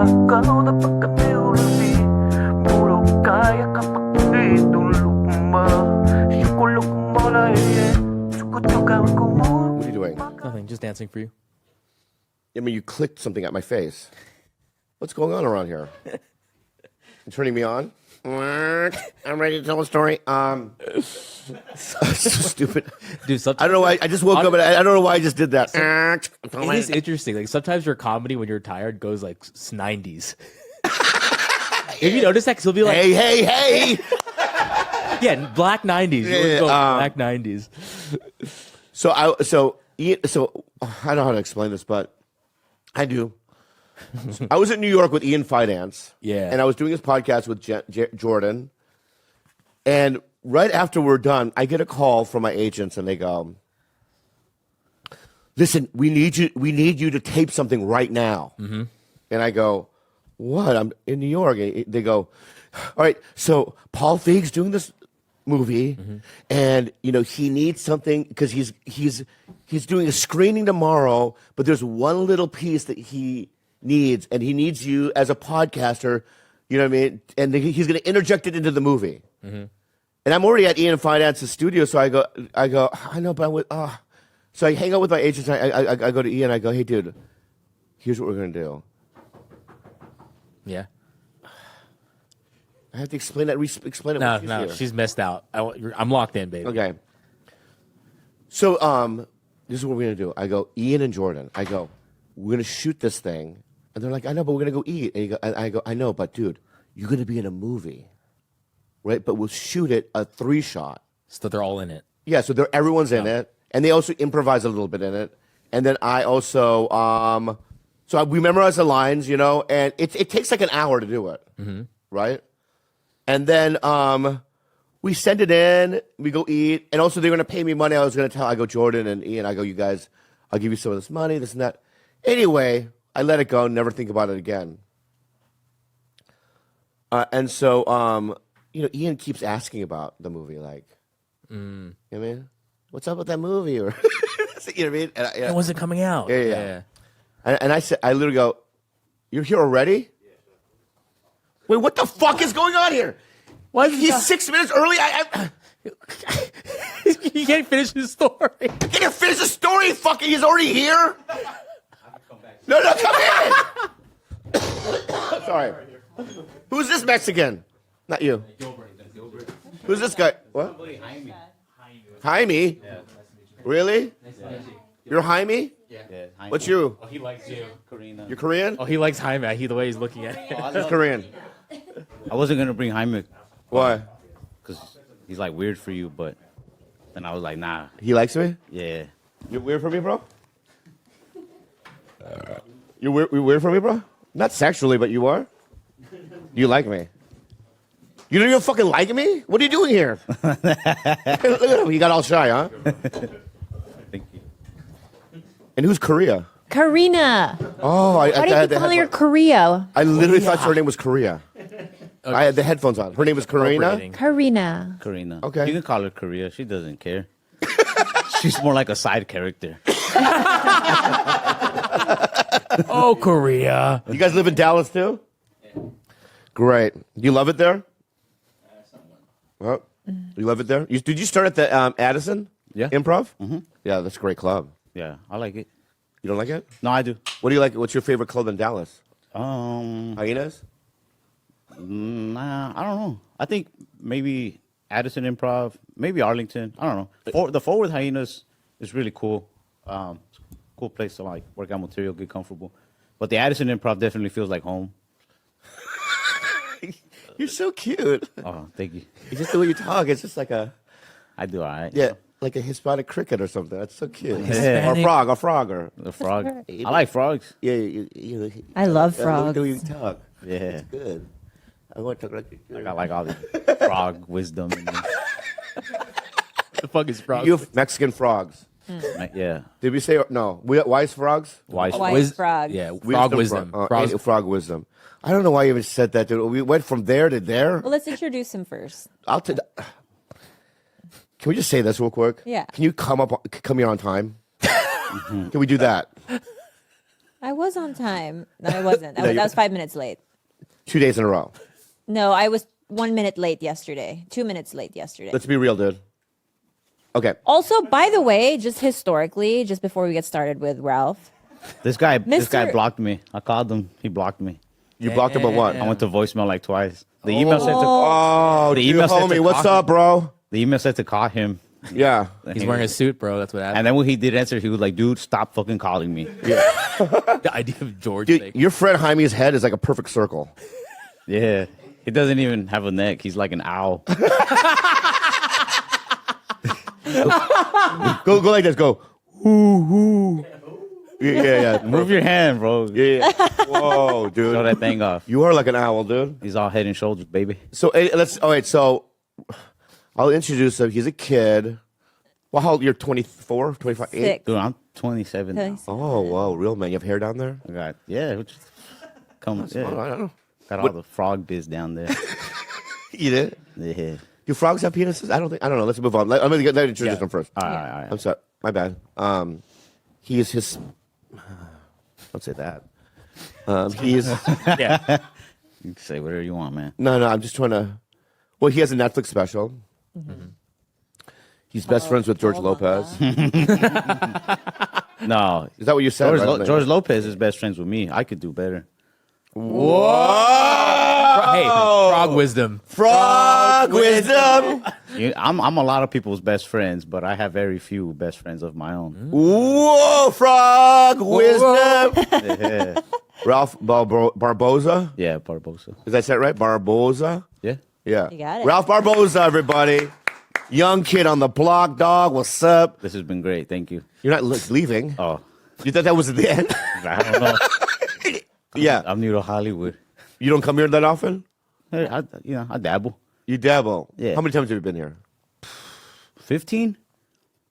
Kalau napagkatiulabi Muro kaya kapag ditulog mo Sikulog mo na Sukot-sukaw ko mo. What are you doing? Nothing, just dancing for you. I mean, you clicked something at my face. What's going on around here? You turning me on? I'm ready to tell a story. So stupid. Dude, sometimes I don't know why. I just woke up and I don't know why I just did that. it is interesting. Like sometimes your comedy when you're tired goes like 90s. If you notice that, 'cause he'll be like, hey. yeah, black 90s. Yeah, Black 90s. So I don't know how to explain this, but I do. I was in New York with Ian Fidance. Yeah. And I was doing his podcast with Jordan. And right after we're done, I get a call from my agents and they go, listen, we need you to tape something right now. Mm-hmm. And I go, what? I'm in New York. And they go, all right, so Paul Feig's doing this movie, and he needs something because he's doing a screening tomorrow, but there's one little piece that he needs, and he needs you as a podcaster, you know what I mean? And he's going to interject it into the movie. Mm-hmm. And I'm already at Ian Finance's studio, so I go, I know, but so I hang out with my agents. I go to Ian. I go, hey, dude, here's what we're going to do. Yeah. I have to explain that. Explain it. No, she's missed out. I'm locked in, baby. Okay. So, this is what we're gonna do. I go, Ian and Jordan. I go, we're gonna shoot this thing, and they're like, I know, but we're gonna go eat. And I go, I know, but dude, you're gonna be in a movie, right? But we'll shoot it a 3-shot. So they're all in it. Yeah. So everyone's in it, and they also improvise a little bit in it, and then I also we memorize the lines, and it takes like an hour to do it, right? And then we send it in, we go eat, and also they're going to pay me money. I was going to I go, Jordan and Ian, I go, you guys, I'll give you some of this money, this and that. Anyway, I let it go, never think about it again. And so, Ian keeps asking about the movie, like, you know what I mean? What's up with that movie? Or, you know what I mean? When was it coming out? Yeah. And I said, I literally go, you're here already? Wait, what the fuck is going on here? Why He's 6 minutes early. He can't finish his story. I can't finish the story. Fucking, he's already here. No, come in. Sorry. Who's this Mexican? Not you. Who's this guy? What? Jaime. Really? You're Jaime? Yeah. What's you? Oh, he likes you. Karina. You're Korean? Oh, he likes Jaime. The way he's looking at it. He's Korean. I wasn't gonna bring Jaime Why? because he's like weird for you, but then I was like, nah. He likes me? Yeah. You're weird for me, bro? You're weird for me, bro? Not sexually, but you are? You like me? You don't even fucking like me? What are you doing here? Look at him. He got all shy, huh? Thank you. And who's Korea? Karina. Oh, Why did you call her Korea? I literally thought her name was Korea. I had the headphones on. Her name was Karina? Karina. Karina. Okay. You can call her Korea. She doesn't care. She's more like a side character. Oh, Korea. You guys live in Dallas, too? Great. You love it there? Well, you love it there? Did you start at the Addison? Yeah. Improv? Mm-hmm. Yeah, that's a great club. Yeah, I like it. You don't like it? No, I do. What do you like? What's your favorite club in Dallas? Nah, Hyenas? I don't know. I think maybe Addison Improv, maybe Arlington. I don't know. The Forward Hyenas is really cool. Cool place to like work out material, get comfortable. But the Addison Improv definitely feels like home. You're so cute. Oh, thank you. It's just the way you talk. It's just like a I do all right. yeah, like a Hispanic cricket or something. That's so cute. Yeah. Or a frog, or The frog. I like frogs. yeah. I love Look at the way frogs. you talk. Yeah. It's good. I want to talk like I got like all the frog wisdom. In me. The fuck is frog? you have Mexican frogs. Like, yeah. Did we say no? Wise frogs? Wise. Wise frogs. Yeah, frog wisdom. Frog wisdom. I don't know why you even said that, dude. We went from there to there. Well, let's introduce him first. Can we just say this real quick? Yeah. Can you come here on time? Can we do that? I was on time. No, I wasn't. I was 5 minutes late. 2 days in a row. No, I was 1 minute late yesterday. 2 minutes late yesterday. Let's be real, dude. Okay. Also, by the way, just historically, just before we get started with Ralph, This guy Mr. blocked me. I called him. He blocked me. You blocked him on what? I went to voicemail like twice. The email said to Oh, The dude, email said homie, to what's call up, bro? the email said to call him. Yeah. He's wearing a suit, bro. That's what happened. And then when he did answer, he was like, "Dude, stop fucking calling me." The idea of George. Dude, like, your friend Jaime's head is like a perfect circle. Yeah, he doesn't even have a neck. He's like an owl. Go like this. Go. Ooh. Yeah. Move your hand, bro. Yeah. Whoa, Show dude. that thing off. You are like an owl, dude. He's all head and shoulders, baby. So all right. So I'll introduce him. He's a kid. Well, how old? You're 24, 25, 8? Six. Dude, I'm 27 now. Oh, wow, real man. You have hair down there? I got come. Oh, I Yeah, don't know. got all the frog biz down there. You did? Yeah. Do frogs have penises? I don't know. Let's move on. Let me introduce him first. All right. I'm sorry. My bad. He is his. Don't say that. He is. yeah. You can say whatever you want, man. No. I'm just trying to. Well, he has a Netflix special. Mm-hmm. He's best friends with George Lopez. No, Is that what you said? right? George Lopez is best friends with me. I could do better. Hey, frog wisdom. Frog wisdom. I'm a lot of people's best friends, but I have very few best friends of my own. Whoa, frog wisdom. Yeah, Ralph Barbosa. yeah, Barbosa. Is that said right? Barbosa. Yeah. Yeah. You got it. Ralph Barbosa, everybody. Young kid on the block, dog. What's up? This has been great. Thank you. You're not leaving. Oh, You thought that was at the end? I don't know. Yeah. I'm new to Hollywood. You don't come here that often? Hey, I dabble. You dabble. Yeah. How many times have you been here? 15?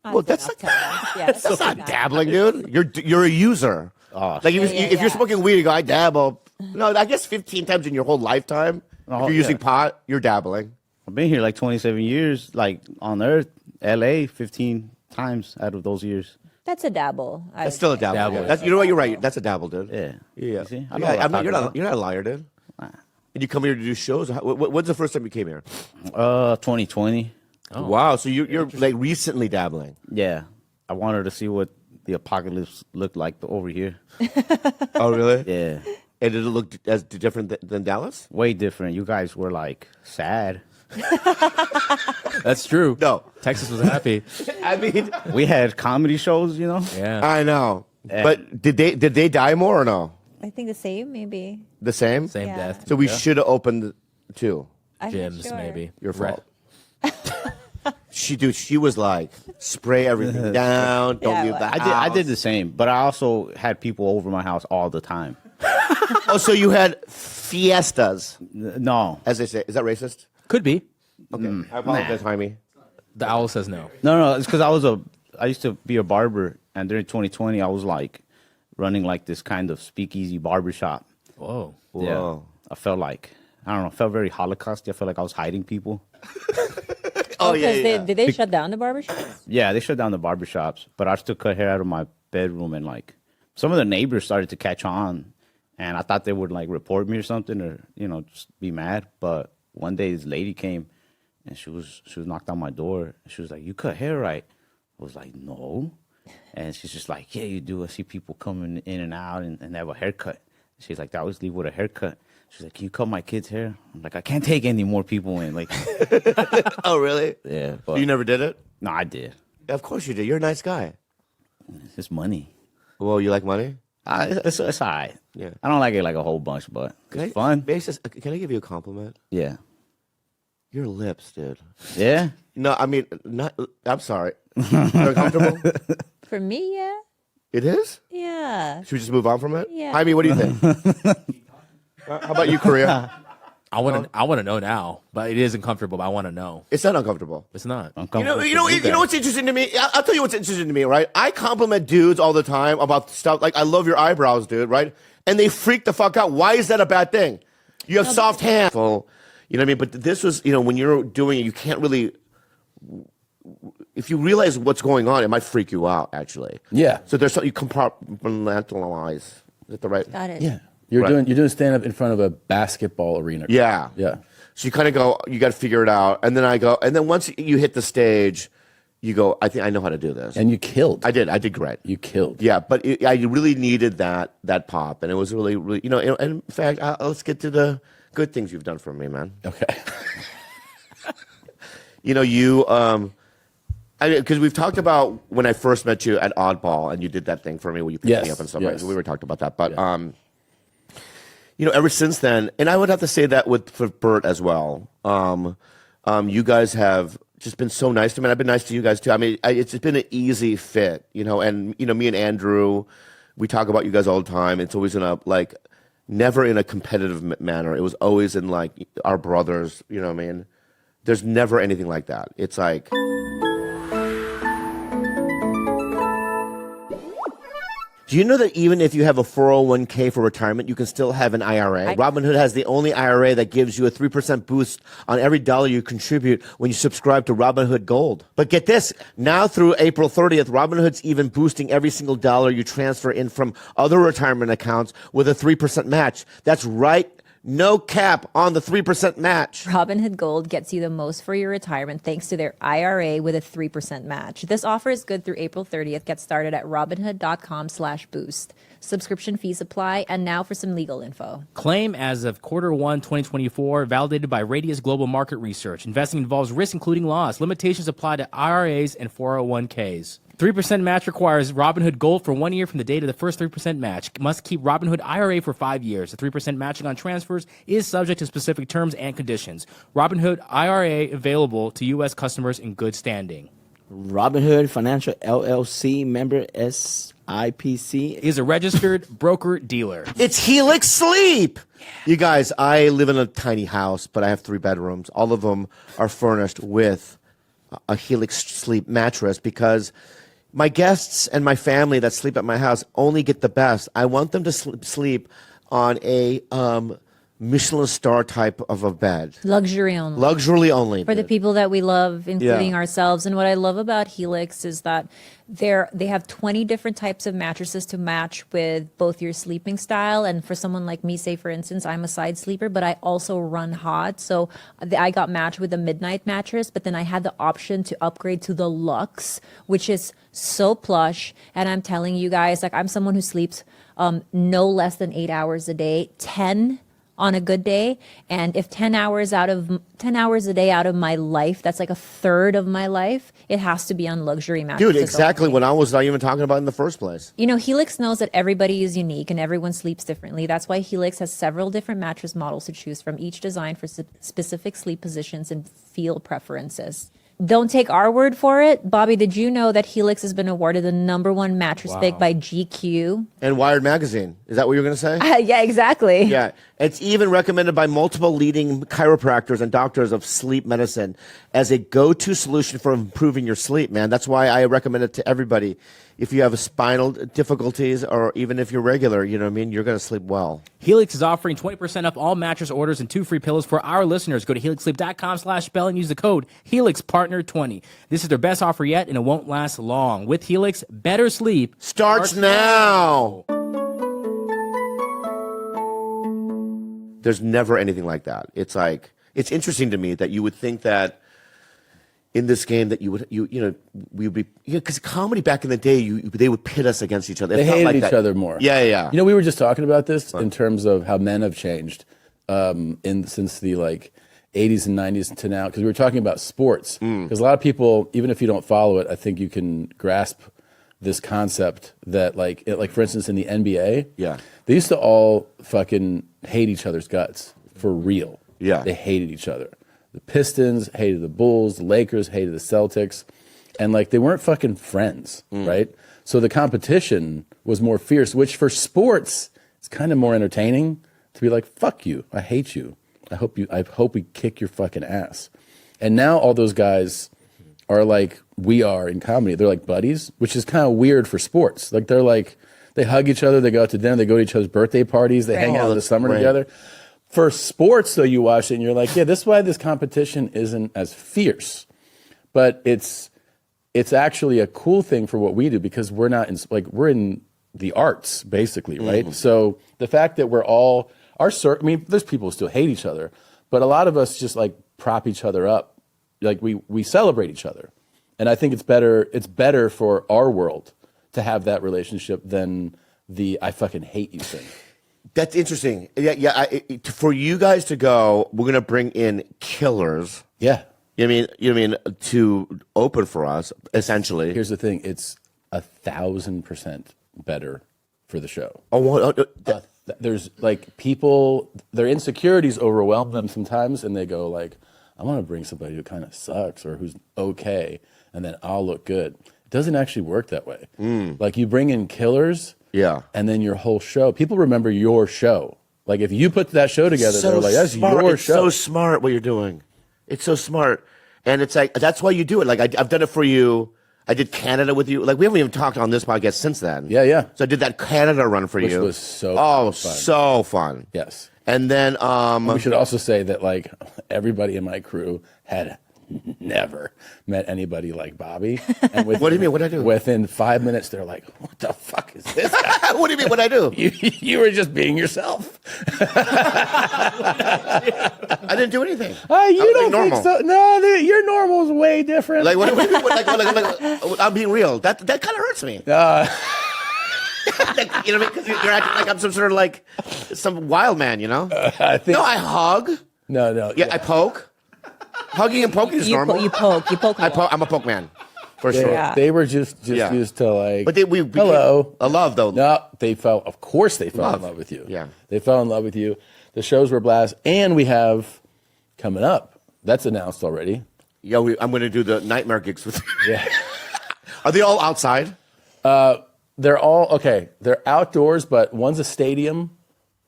Well, that's I'll tell you. Yeah, That's not dabbling, dude. You're a user. Oh, Like if, Yeah, if you're yeah. smoking weed, you go, I dabble. No, I guess 15 times in your whole lifetime. Oh, if you're using yeah. pot, you're dabbling. I've been here like 27 years, like on Earth, LA, 15 times out of those years. That's a dabble. That's still a dabble. Dabble. Yeah. You know what? You're right. That's a dabble, dude. Yeah. Yeah. You see? I know Yeah, what I'm you're talking not. You're not a liar, dude. Nah. And you come here to do shows. When's the first time you came here? 2020. Wow. So you're like recently dabbling. Yeah. I wanted to see what the apocalypse looked like over here. Oh, really? Yeah. And did it look as different than Dallas? Way different. You guys were like sad. That's true. No. Texas was happy. I mean, We had comedy shows, you know? Yeah. I know. But did they die more or no? I think the same, maybe. The same. Same Yeah. death. So we should have opened two. I'm not Gyms, sure. maybe. Your fault. She was like, spray everything down. Don't Yeah, leave the well, I house. did the same, but I also had people over my house all the time. Oh, so you had fiestas, No. as they say. Is that racist? Could be. Okay. I apologize, Jaime. The owl says no. No, it's because I used to be a barber, and during 2020, I was like running like this kind of speakeasy barbershop. Whoa. Whoa. I felt like, I don't know, I felt very Holocaust. I felt like I was hiding people. Oh, yeah, 'cause yeah. Did they shut down the barbershop? Yeah, they shut down the barbershops, but I still cut hair out of my bedroom, and like some of the neighbors started to catch on, and I thought they would like report me or something, or just be mad. But one day this lady came, and she was knocked on my door. She was like, "You cut hair, right?" I was like, "No," and she's just like, "Yeah, you do. I see people coming in and out, and they have a haircut." She's like, "I always leave with a haircut." She's like, "Can you cut my kid's hair?" I'm like, "I can't take any more people in." Like, Oh, really? yeah, So but you never did it? no, I did. Of course you did. You're a nice guy. It's money. Well, you like money? It's all right. Yeah. I don't like it like a whole bunch, but it's fun. Can I give you a compliment? Yeah. Your lips, dude. Yeah. No, I mean, not. I'm sorry. You're uncomfortable? For me, yeah. It is? Yeah. Should we just move on from it? Yeah. Jaime, what do you think? How about you, Korea? I want to know now, but it is uncomfortable. But I want to know. It's not uncomfortable. It's not. You know what's interesting to me? I'll tell you what's interesting to me, right? I compliment dudes all the time about stuff like, I love your eyebrows, dude, right? And they freak the fuck out. Why is that a bad thing? You have soft hands. Well, you know what I mean? But this was, when you're doing it, you can't really, if you realize what's going on, it might freak you out, actually. Yeah. So there's something you compartmentalize Is that the right? Got it. Yeah. You're Right. doing stand up in front of a basketball arena. Yeah. Yeah. So you kind of go, you got to figure it out. And then I go, and then once you hit the stage, you go, I think I know how to do this. And you killed. I did great. You killed. Yeah, but I really needed that pop. And it was really, really, and in fact, let's get to the good things you've done for me, man. Okay. Because we've talked about when I first met you at Oddball, and you did that thing for me where you picked me up and stuff. Yes. Right? We were talking about that, but ever since then, and I would have to say that for Bert as well. You guys have just been so nice to me. And I've been nice to you guys too. I mean, it's been an easy fit, And me and Andrew, we talk about you guys all the time. It's always in a never in a competitive manner. It was always in our brothers. You know what I mean? There's never anything like that. It's like. Do you know that even if you have a 401k for retirement, you can still have an IRA? Robinhood has the only IRA that gives you a 3% boost on every dollar you contribute when you subscribe to Robinhood Gold. But get this, now through April 30th, Robinhood's even boosting every single dollar you transfer in from other retirement accounts with a 3% match. That's right. No cap on the 3% match. Robinhood Gold gets you the most for your retirement thanks to their IRA with a 3% match. This offer is good through April 30th. Get started at robinhood.com/boost. Subscription fees apply. And now for some legal info. Claim as of Q1 2024, validated by Radius Global Market Research. Investing involves risk, including loss. Limitations apply to IRAs and 401ks. 3% match requires Robinhood Gold for 1 year from the date of the first 3% match. Must keep Robinhood IRA for 5 years. The 3% matching on transfers is subject to specific terms and conditions. Robinhood IRA available to U.S. customers in good standing. Robinhood Financial LLC, member SIPC. Is a registered broker-dealer. It's Helix Sleep. You guys, I live in a tiny house, but I have 3 bedrooms. All of them are furnished with a Helix Sleep mattress because my guests and my family that sleep at my house only get the best. I want them to sleep on a Michelin star type of a bed. Luxury only. Luxury only. For the people that we love, including ourselves. And what I love about Helix is that they have 20 different types of mattresses to match with both your sleeping style. And for someone like me, say for instance, I'm a side sleeper, but I also run hot. So I got matched with a midnight mattress, but then I had the option to upgrade to the Luxe, which is so plush. And I'm telling you guys, I'm someone who sleeps no less than 8 hours a day, 10 on a good day. And if 10 hours a day out of my life, that's like a third of my life, it has to be on luxury mattresses. Dude, exactly what I was not even talking about in the first place. Helix knows that everybody is unique and everyone sleeps differently. That's why Helix has several different mattress models to choose from, each designed for specific sleep positions and feel preferences. Don't take our word for it. Bobby, did you know that Helix has been awarded the #1 mattress pick by GQ? And Wired Magazine. Is that what you're going to say? Yeah, exactly. Yeah. It's even recommended by multiple leading chiropractors and doctors of sleep medicine as a go-to solution for improving your sleep, man. That's why I recommend it to everybody. If you have spinal difficulties or even if you're regular, you know what I mean, you're going to sleep well. Helix is offering 20% off all mattress orders and 2 free pillows for our listeners. Go to helixsleep.com/spell and use the code HelixPartner20. This is their best offer yet, and it won't last long. With Helix, better sleep Starts now. There's never anything like that. It's interesting to me that you would think that in this game that we would be, because comedy back in the day, they would pit us against each other. They hated each other more. Yeah. We were just talking about this in terms of how men have changed since the 80s and 90s to now, because we were talking about sports. Because a lot of people, even if you don't follow it, I think you can grasp this concept that for instance in the NBA, they used to all fucking hate each other's guts for real. Yeah. They hated each other. The Pistons hated the Bulls, the Lakers hated the Celtics, and they weren't fucking friends, right? So the competition was more fierce, which for sports it's kind of more entertaining to be like, fuck you, I hate you. I hope we kick your fucking ass. And now all those guys are like we are in comedy. They're like buddies, which is kind of weird for sports. They hug each other, they go out to dinner, they go to each other's birthday parties, they hang out in the summer together. For sports, though, you watch it and you're like, yeah, this is why this competition isn't as fierce. But it's actually a cool thing for what we do because we're not in, we're in the arts, basically, right? So the fact that we're all there's people who still hate each other, but a lot of us just like prop each other up, like we celebrate each other, and I think it's better for our world to have that relationship than the "I fucking hate you" thing. That's interesting. Yeah. For you guys to go, we're gonna bring in killers. Yeah. You know what I mean to open for us essentially. Here's the thing: it's 1,000% better for the show. There's like people, their insecurities overwhelm them sometimes, and they go like, "I want to bring somebody who kind of sucks or who's okay, and then I'll look good." It doesn't actually work that way. Like you bring in killers. Yeah. And then your whole show, people remember your show. Like if you put that show together, they're like, that's your show. It's so smart what you're doing. It's so smart. And it's like, that's why you do it. Like I've done it for you. I did Canada with you. Like we haven't even talked on this podcast since then. Yeah. So I did that Canada run for Which you. was so fun. So fun. Yes. And then we should also say that like everybody in my crew had never met anybody like Bobby. And what do you mean? What'd I do? Within 5 minutes, they're like, "What the fuck is this guy?" What do you mean? What'd I do? You were just being yourself. I didn't do anything. You I was don't being think so? No, your normal is way different. Like what do you mean? Like, I'm being real. That kind of hurts me. Like, you know what I mean? Because you're acting like I'm some sort of like some wild man. You know? I think. No, I hug. No. Yeah, I poke. Hugging and poking is normal. You poke. I'm a poke man, for sure. Yeah. They were just used to like. But we hello. A love though. No, of course they fell in love with you. Yeah. They fell in love with you. The shows were a blast. And we have coming up, that's announced already. Yeah, I'm going to do the nightmare gigs with you. Yeah. Are they all outside? They're all, okay, they're outdoors, but one's a stadium.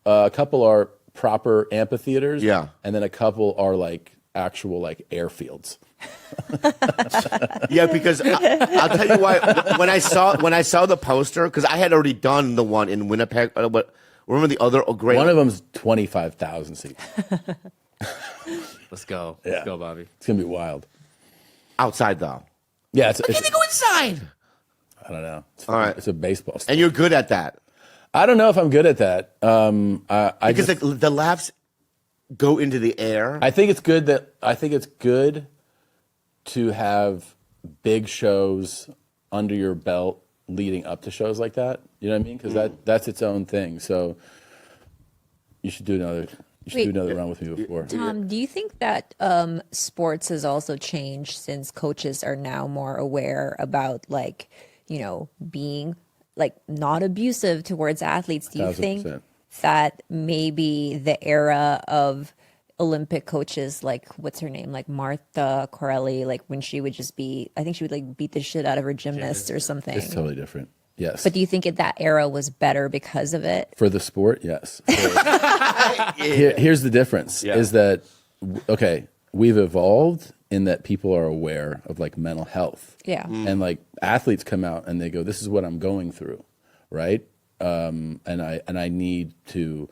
A couple are proper amphitheaters. Yeah. And then a couple are like actual like airfields. Yeah, because I'll tell you why. When I saw the poster, because I had already done the one in Winnipeg. But remember the other great One of them's 25,000 seats. Let's go. Yeah. Let's go, Bobby. It's gonna be wild. outside though. Yeah, Why can't they go inside? I don't know. All right. It's a baseball stadium. And you're good at that I don't know if I'm good at that. I because just, the laughs go into the air. I think it's good to have big shows under your belt leading up to shows like that. You know what I mean? Because that's its own thing. So you should do another. You should do another run with me before. Tom, do you think that sports has also changed since coaches are now more aware about being not abusive towards athletes? Do you think 1000%. that maybe the era of Olympic coaches, like what's her name, like Martha Corelli, like when she would just be, I think she would like beat the shit out of her gymnasts or something. It's totally different. Yes. But do you think that era was better because of it? For the sport, yes. Here's the difference: is that okay? We've evolved in that people are aware of like mental health. Yeah. And like athletes come out and they go, "This is what I'm going through," right? And I need to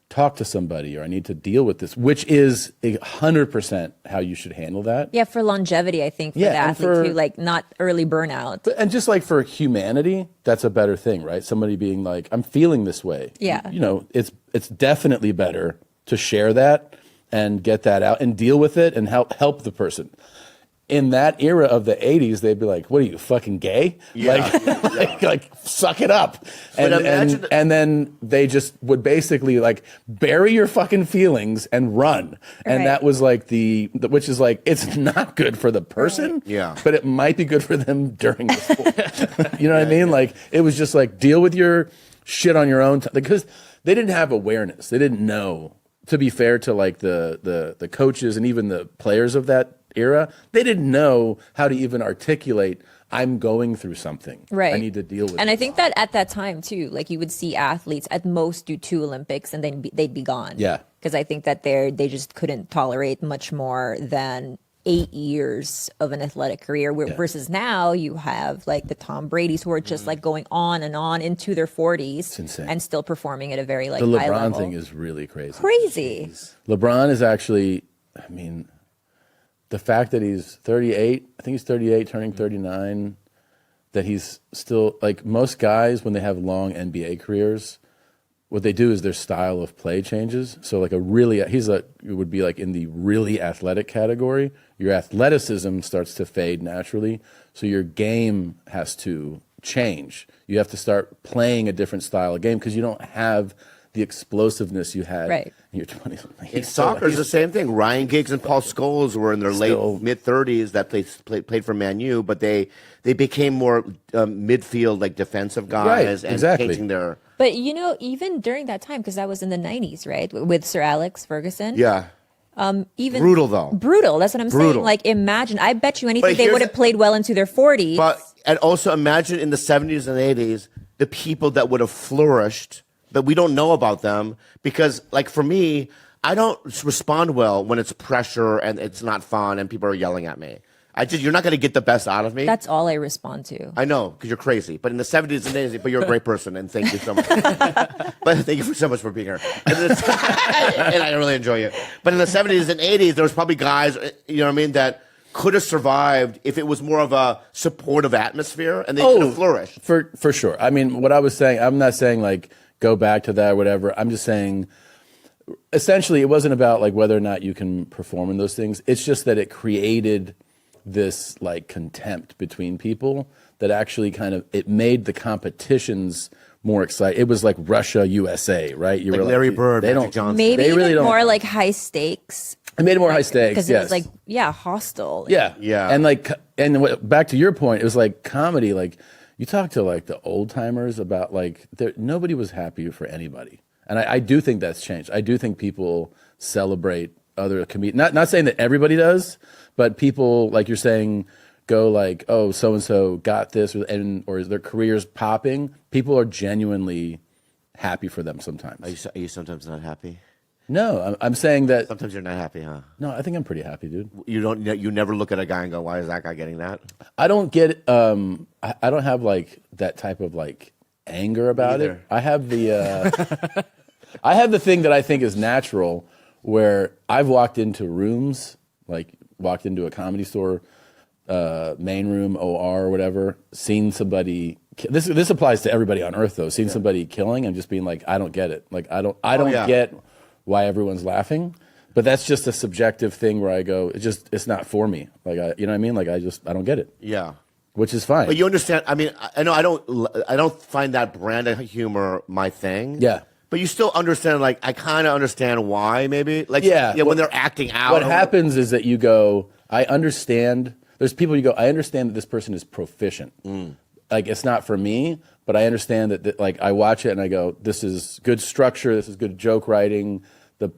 talk to somebody, or I need to deal with this, which is 100% how you should handle that. Yeah, for longevity, I think, for the and athlete too, like not early burnout. And just like for humanity, that's a better thing, right? Somebody being like, I'm feeling this way. Yeah. You know, it's definitely better to share that and get that out and deal with it and help the person. In that era of the 80s, they'd be like, what are you, fucking gay? Yeah. Like suck it up. And then they just would basically like bury your fucking feelings and run. And Right. that was like which is like, it's not good for the person, Yeah. but it might be good for them during the sport. You know what I mean? Like, it was just like, deal with your shit on your own because they didn't have awareness. They didn't know. To be fair to like the coaches and even the players of that era, they didn't know how to even articulate, I'm going through something. Right. I need to deal with it. And I think that at that time too, like you would see athletes at most do 2 Olympics and then they'd be gone. Yeah. Because I think that they just couldn't tolerate much more than 8 years of an athletic career. Versus now you have like the Tom Brady's who are just like going on and on into their 40s insane. and still performing at a very like the high LeBron level. thing is really crazy. Crazy. LeBron is actually, I mean, the fact that he's 38, I think he's 38, turning 39, that he's still like most guys when they have long NBA careers. What they do is their style of play changes. So like it would be like in the really athletic category. Your athleticism starts to fade naturally. So your game has to change. You have to start playing a different style of game because you don't have the explosiveness you had in your 20s. In soccer, it's the same thing. Ryan Giggs and Paul Scholes were in their late mid-30s that played for Man U, but they became more midfield, like defensive guys, and changing their. But even during that time, because that was in the 90s, right, with Sir Alex Ferguson. Yeah. Even brutal though. Brutal. That's what I'm saying. Like, imagine. I bet you anything they would have played well into their 40s. And also imagine in the 70s and 80s the people that would have flourished. That we don't know about them because, like, for me, I don't respond well when it's pressure and it's not fun and people are yelling at me. You're not going to get the best out of me. That's all I respond to. I know, because you're crazy. But in the 70s and 80s, but you're a great person, and thank you so much. But thank you so much for being here. And I really enjoy you. But in the 70s and 80s, there was probably guys, you know what I mean, that could have survived if it was more of a supportive atmosphere, and they could have flourished. For sure. I mean, what I was saying, I'm not saying, like, go back to that or whatever. I'm just saying, essentially, it wasn't about like whether or not you can perform in those things. It's just that it created this like contempt between people that actually it made the competitions more exciting. It was like Russia, USA, right? You like were Larry Bird, they Magic don't, Johnson. Maybe they really even don't, more like high stakes. It made it more high stakes, because it was like hostile. Yeah. And back to your point, it was like comedy, like. You talk to like the old timers about like nobody was happy for anybody, and I do think that's changed. I do think people celebrate other comedians. Not saying that everybody does, but people like you're saying go like, oh, so and so got this, or their careers popping. People are genuinely happy for them sometimes. Are you sometimes not happy? No, I'm saying that sometimes you're not happy, huh? No, I think I'm pretty happy, dude. You never look at a guy and go, why is that guy getting that? I don't get I don't have like that type of like anger about it. I have the I have the thing that I think is natural where I've walked into rooms, like walked into a comedy store, main room, OR or whatever, seen somebody this applies to everybody on earth though, seen somebody killing and just being like, I don't get it. Like I don't get why everyone's laughing, but that's just a subjective thing where I go, it's not for me. Like you know what I mean? Like I don't get it. Yeah, which is fine. But you understand? I mean, I know I don't find that brand of humor my thing. Yeah, but you still understand. Like I kind of understand why maybe. Like when they're acting out. What happens is that you go, I understand. There's people you go, I understand that this person is proficient. Like it's not for me. But I understand that, like, I watch it and I go, this is good structure, this is good joke writing, the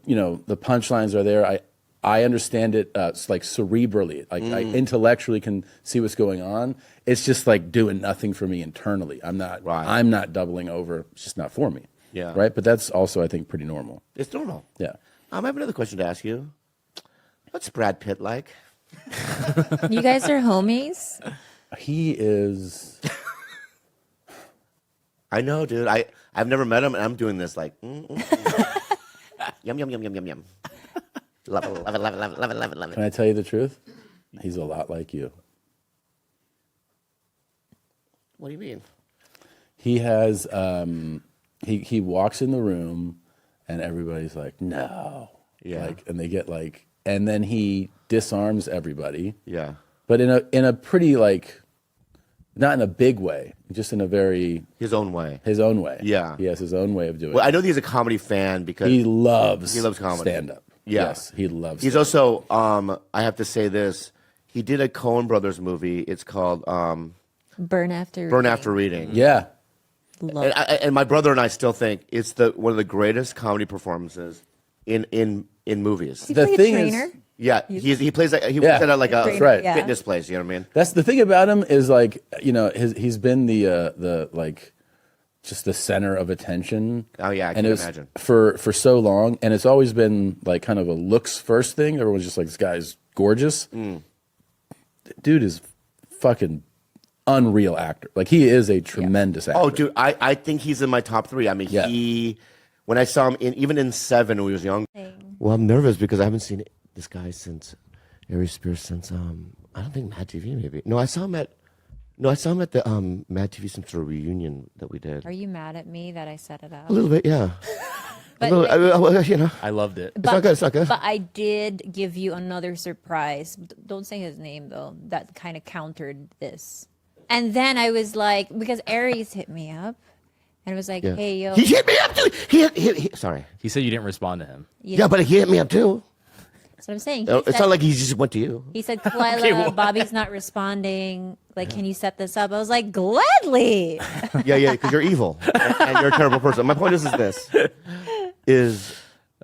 punchlines are there. I understand it like cerebrally, like I intellectually can see what's going on. It's just like doing nothing for me internally. I'm not doubling over. It's just not for me. Yeah. Right. But that's also, I think, pretty normal. It's normal. Yeah. I have another question to ask you. What's Brad Pitt like? You guys are homies? He is. I know, dude. I've never met him, and I'm doing this like, yum, yum, yum, yum, yum, yum. Love it, love it, love it, love it, love it, love it, love it. Can I tell you the truth? He's a lot like you. What do you mean? He has, he walks in the room, and everybody's like, no. Yeah. Like, and they get like, and then he disarms everybody. Yeah. But in a pretty like, not in a big way, just in a very his own way. His own way. Yeah. He has his own way of doing it. Well, I know he's a comedy fan because he loves comedy. Stand-up. Yeah. Yes, he loves He's stand-up. also, I have to say this, he did a Coen Brothers movie. It's called Burn After Reading. Yeah. Love and my brother and I still think it's one of the greatest comedy performances in movies. He played a trainer. Yeah, he plays like he works at like a fitness place. You know what I mean? That's the thing about him is like he's been the like just the center of attention. Oh yeah, I can imagine for so long, and it's always been like kind of a looks first thing. Everyone's just like, this guy's gorgeous. Dude is fucking unreal actor. Like he is a tremendous actor. Oh, dude, I think he's in my top 3. I mean, when I saw him even in Seven when he was young. Well, I'm nervous because I haven't seen this guy since Ari Spears since I don't think Mad TV maybe. No, I saw him at No, I saw him at the Mad TV some sort of reunion that we did. Are you mad at me that I set it up? A little bit, yeah. But, a little, you know. I loved it. It's not good. It's not good. But I did give you another surprise. Don't say his name though. That kind of countered this. And then I was like, because Aries hit me up, and was like, Yeah. "Hey, yo." He hit me up too. Sorry. He said you didn't respond to him. Yeah, but he hit me up too. That's what I'm saying. He It's said- not like he just went to you. He said, Kalila, Bobby's not responding. Like, can you set this up? I was like, gladly. Yeah, because you're evil and you're a terrible person. My point is this: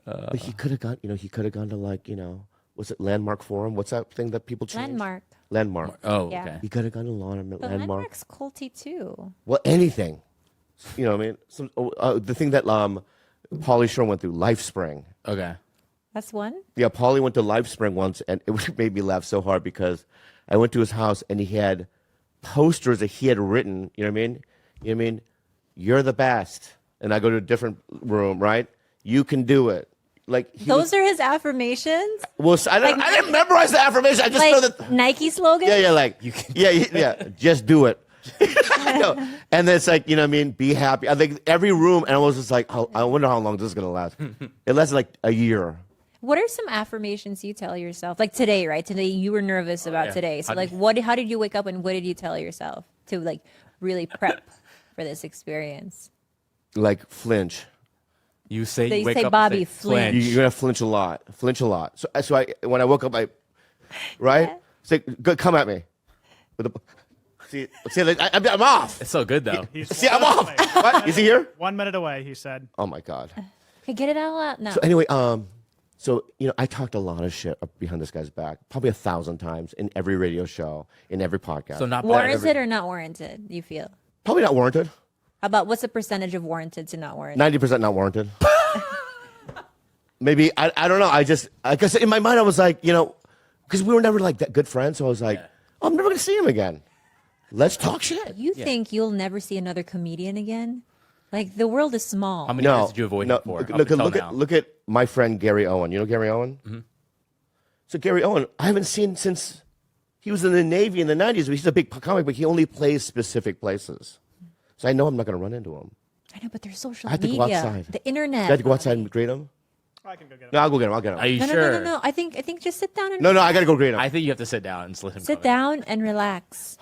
but he could have gone to like, what's it, Landmark Forum? What's that thing that people change? Landmark. Oh, Yeah. okay. He could have gone to But Landmark. Landmark's culty too. Well, anything. You know what I mean? The thing that Pauly Shore went through, LifeSpring. Okay. That's one. Yeah, Pauly went to LifeSpring once, and it made me laugh so hard because I went to his house and he had posters that he had written. You know what I mean? You know what I mean? You're the best. And I go to a different room, right? You can do it. Like Those are his affirmations. Well, I didn't memorize the affirmation. I just know that. Like Nike slogan. Yeah, like you can. Yeah. Just do it. No. And then it's like, you know what I mean? Be happy. I think every room, and I was just like, I wonder how long this is gonna last. It lasted like a year. What are some affirmations you tell yourself? Like today, right? Today you were nervous about yeah. today. So How like, how did you wake up and what did you tell yourself to like really prep for this experience? Like flinch. You say They you wake say, up Bobby, and say, flinch. You're gonna flinch a lot. Flinch a lot. So when I woke up, right? Say, good, come at me. See, I'm off. It's so good though. See, I'm off. What? Is he here? 1 minute away, he said. Oh my god. Okay, get it all out now. So anyway, I talked a lot of shit up behind this guy's back, probably 1,000 times in every radio show, in every podcast. So not Warranted or not warranted? You feel? Probably not warranted. How about what's the percentage of warranted to not warranted? 90% not warranted. Maybe I don't know. I guess in my mind I was like, because we were never like that good friends, so I was like, oh, I'm never gonna see him again. Let's talk shit. You think you'll never see another comedian again? Like the world is small. How many years did you avoid him for? Look at my friend Gary Owen. You know Gary Owen? Mm-hmm. So Gary Owen, I haven't seen since he was in the Navy in the 90s. He's a big comic, but he only plays specific places. So I know I'm not going to run into him. I know, but there's social I have to media, go outside. the internet. I have to go outside and greet him? I can go get him. No, I'll go get him. I'll get him. Are you No, sure? no. I think just sit down and No, I got to go greet him. I think you have to sit down and just let him sit come down and relax.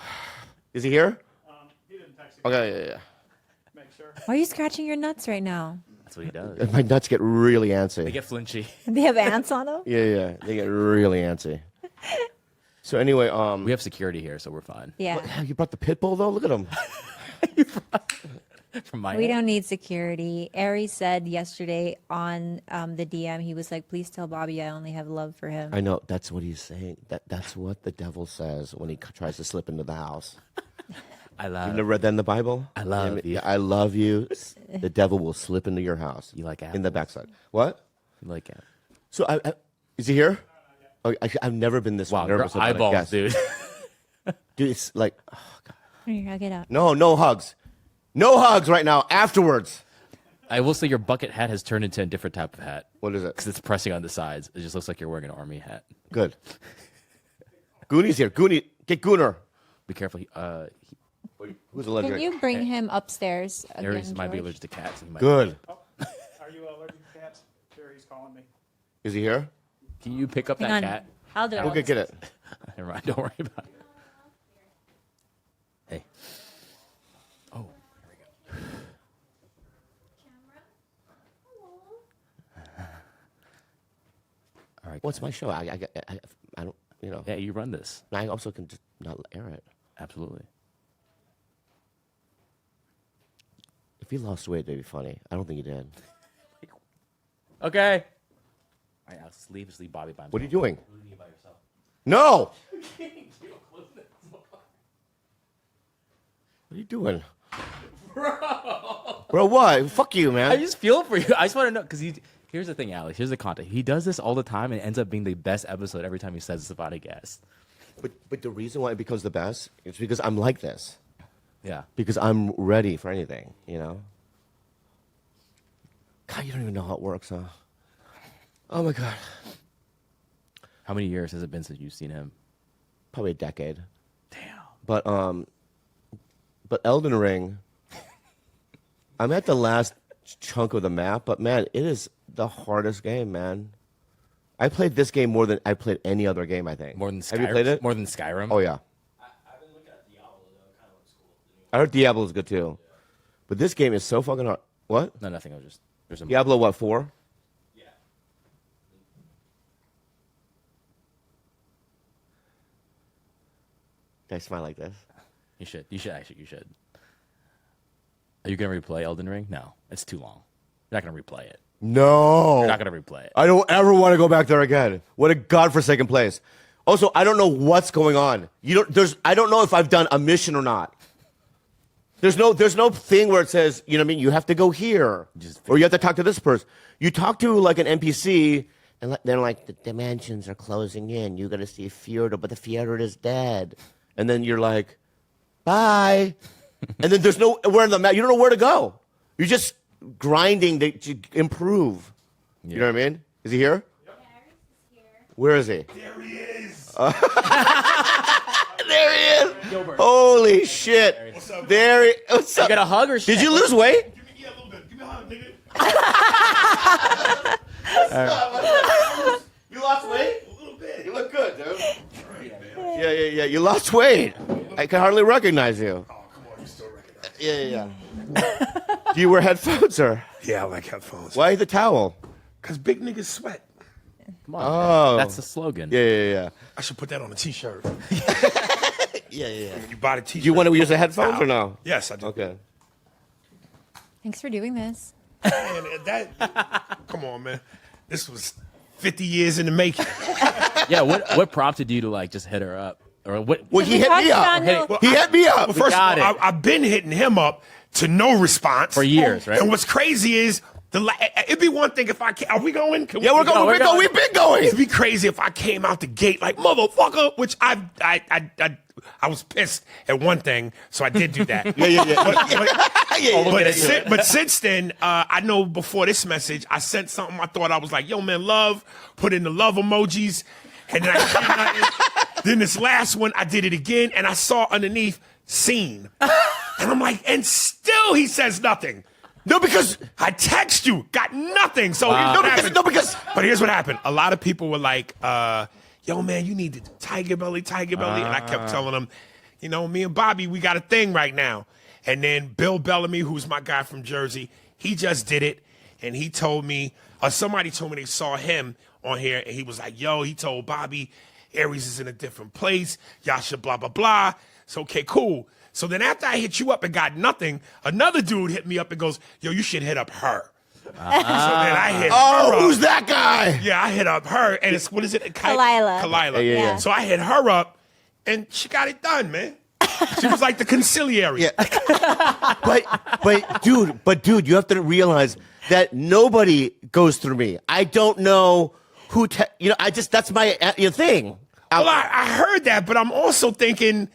Is he here? He didn't text you. Okay, yeah. Make sure. Why are you scratching your nuts right now? That's what he does. My nuts get really antsy. They get flinchy. They have ants on them. Yeah. They get really antsy. So anyway, We have security here, so we're fine. Yeah, you brought the pit bull though? Look at him. From my we don't need security. Aries said yesterday on the DM, he was like, "Please tell Bobby I only have love for him." I know that's what he's saying. That's what the devil says when he tries to slip into the house. I love. You've never read that in the Bible? I love you. Yeah, I love you. The devil will slip into your house. You like in the apples? backside. What? Like it. So is he here? Oh, I've never been this Wow, nervous your about a eyeballs, guest. dude. Dude, it's like, oh god. Here, I'll get out. No hugs. No hugs right now. Afterwards. I will say your bucket hat has turned into a different type of hat What is it? because it's pressing on the sides. It just looks like you're wearing an army hat. Good. Goonie's here. Goonie, get Gooner. Be careful. Who's allergic? Can you bring him upstairs again, Aries might be George? allergic to cats. He might- Good. Are you allergic to cats? Sure, he's calling me. Is he here? Can you pick up Hang that on. cat? I'll do it. Go get it. Never mind. Don't worry about it. Hey. Oh, here we go. All right. What's my show? I don't, Yeah, you run this. I also can just not air it. Absolutely. If he lost weight, that'd be funny. I don't think he did. Okay. All right, I'll just leave Bobby by himself. What are you doing? Leave you by yourself. No! What are you doing? Bro, what? Fuck you, man. I just feel for you. I just want to know because here's the thing, Alex. Here's the content. He does this all the time and it ends up being the best episode every time he says it's about a guest. But the reason why it becomes the best is because I'm like this. Yeah. Because I'm ready for anything, God, you don't even know how it works, huh? Oh my God. How many years has it been since you've seen him? Probably a decade. Damn. But But Elden Ring, I'm at the last chunk of the map, but man, it is the hardest game, man. I played this game more than I played any other game, I think. More than Skyrim? Have you played it? More than Skyrim? Oh, yeah. I've been looking at Diablo, though. Kind of looks cool. I heard Diablo is good, too. But this game is so fucking hard. What? No, nothing. I was just... There's a Diablo, what, 4? Yeah. Did I smile like this? You should. You should, actually. You should. Are you going to replay Elden Ring? No. It's too long. You're not going to replay it. No. You're not going to replay it. I don't ever want to go back there again. What a godforsaken place. Also, I don't know what's going on. I don't know if I've done a mission or not. There's no thing where it says, you know what I mean, you have to go here. Or you have to talk to this person. You talk to like an NPC, and they're like, the dimensions are closing in. You got to see Fjord, but the Fjord is dead. And then you're like, bye. And then there's nowhere in the map. You don't know where to go. You're just grinding to improve. Yeah. You know what I mean? Is he here? Yep. Here. Where is he? There he is. There he is. Holy shit. What's up? There he What's You up? got a hug or shit? Did you lose weight? Yeah, a little bit. Give me a hug, nigga. You lost weight? A little bit. You look good, dude. Yeah. You lost weight. I can hardly recognize you. Oh, come on. You still recognize Yeah. Do you wear headphones or? Yeah, I like headphones. Why the towel? Because big niggas sweat. Come on. Oh. That's the slogan. Yeah. I should put that on a t-shirt. Yeah. You buy the t-shirt. Do you want to use the headphones or no? Yes, I do. Okay. Thanks for doing this. Man, come on, man. This was 50 years in the making. Yeah, what prompted you to like just hit her up? Or what? Well, he hit me up. Well, He hit me up. Well, first got of all, it. I've been hitting him up to no response. For years, right? And what's crazy is, it'd be one thing if I came, are we going? Yeah, we're going. We've been going. It'd be crazy if I came out the gate like motherfucker, which I was pissed at one thing, so I did do that. But since then, I know before this message, I sent something. I thought I was like, "Yo, man, love." Put in the love emojis, and then then this last one, I did it again, and I saw underneath "seen," and I'm like, and still he says nothing. No, because I text you, got nothing. So because. But here's what happened. A lot of people were like, yo, man, you need the Tiger Belly. And I kept telling them, you know, me and Bobby, we got a thing right now. And then Bill Bellamy, who's my guy from Jersey, he just did it. And he told me, somebody told me they saw him on here. And he was like, yo, he told Bobby, Aries is in a different place. Y'all should blah, blah, blah. So, okay, cool. So then after I hit you up and got nothing, another dude hit me up and goes, yo, you should hit up her. So then I hit her up. Who's that guy? Yeah, I hit up her, and it's, what is it? Kalila. Yeah. So I hit her up, and she got it done, man. She was like the conciliary. Yeah. but dude, you have to realize that nobody goes through me. I don't know who, that's my thing. Well, I heard that, but I'm also thinking,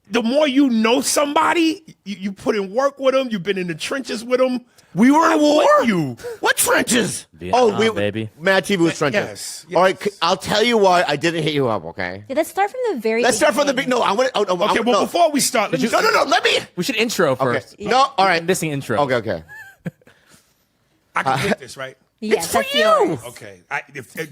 the more you know somebody, you put in work with them, you've been in the trenches with them. We were in war. You. What trenches? Vietnam, baby. Mad TV was trenches. Yes. All right, I'll tell you why I didn't hit you up. Okay. Yeah, let's start from the very Let's start from the beginning. big. No, I want to. Okay, well, before we start, let's No. Let me. We should intro Okay. first. No. All right. Missing intro. Okay. I can get this, right? Yes, It's for that's you. yours. Okay,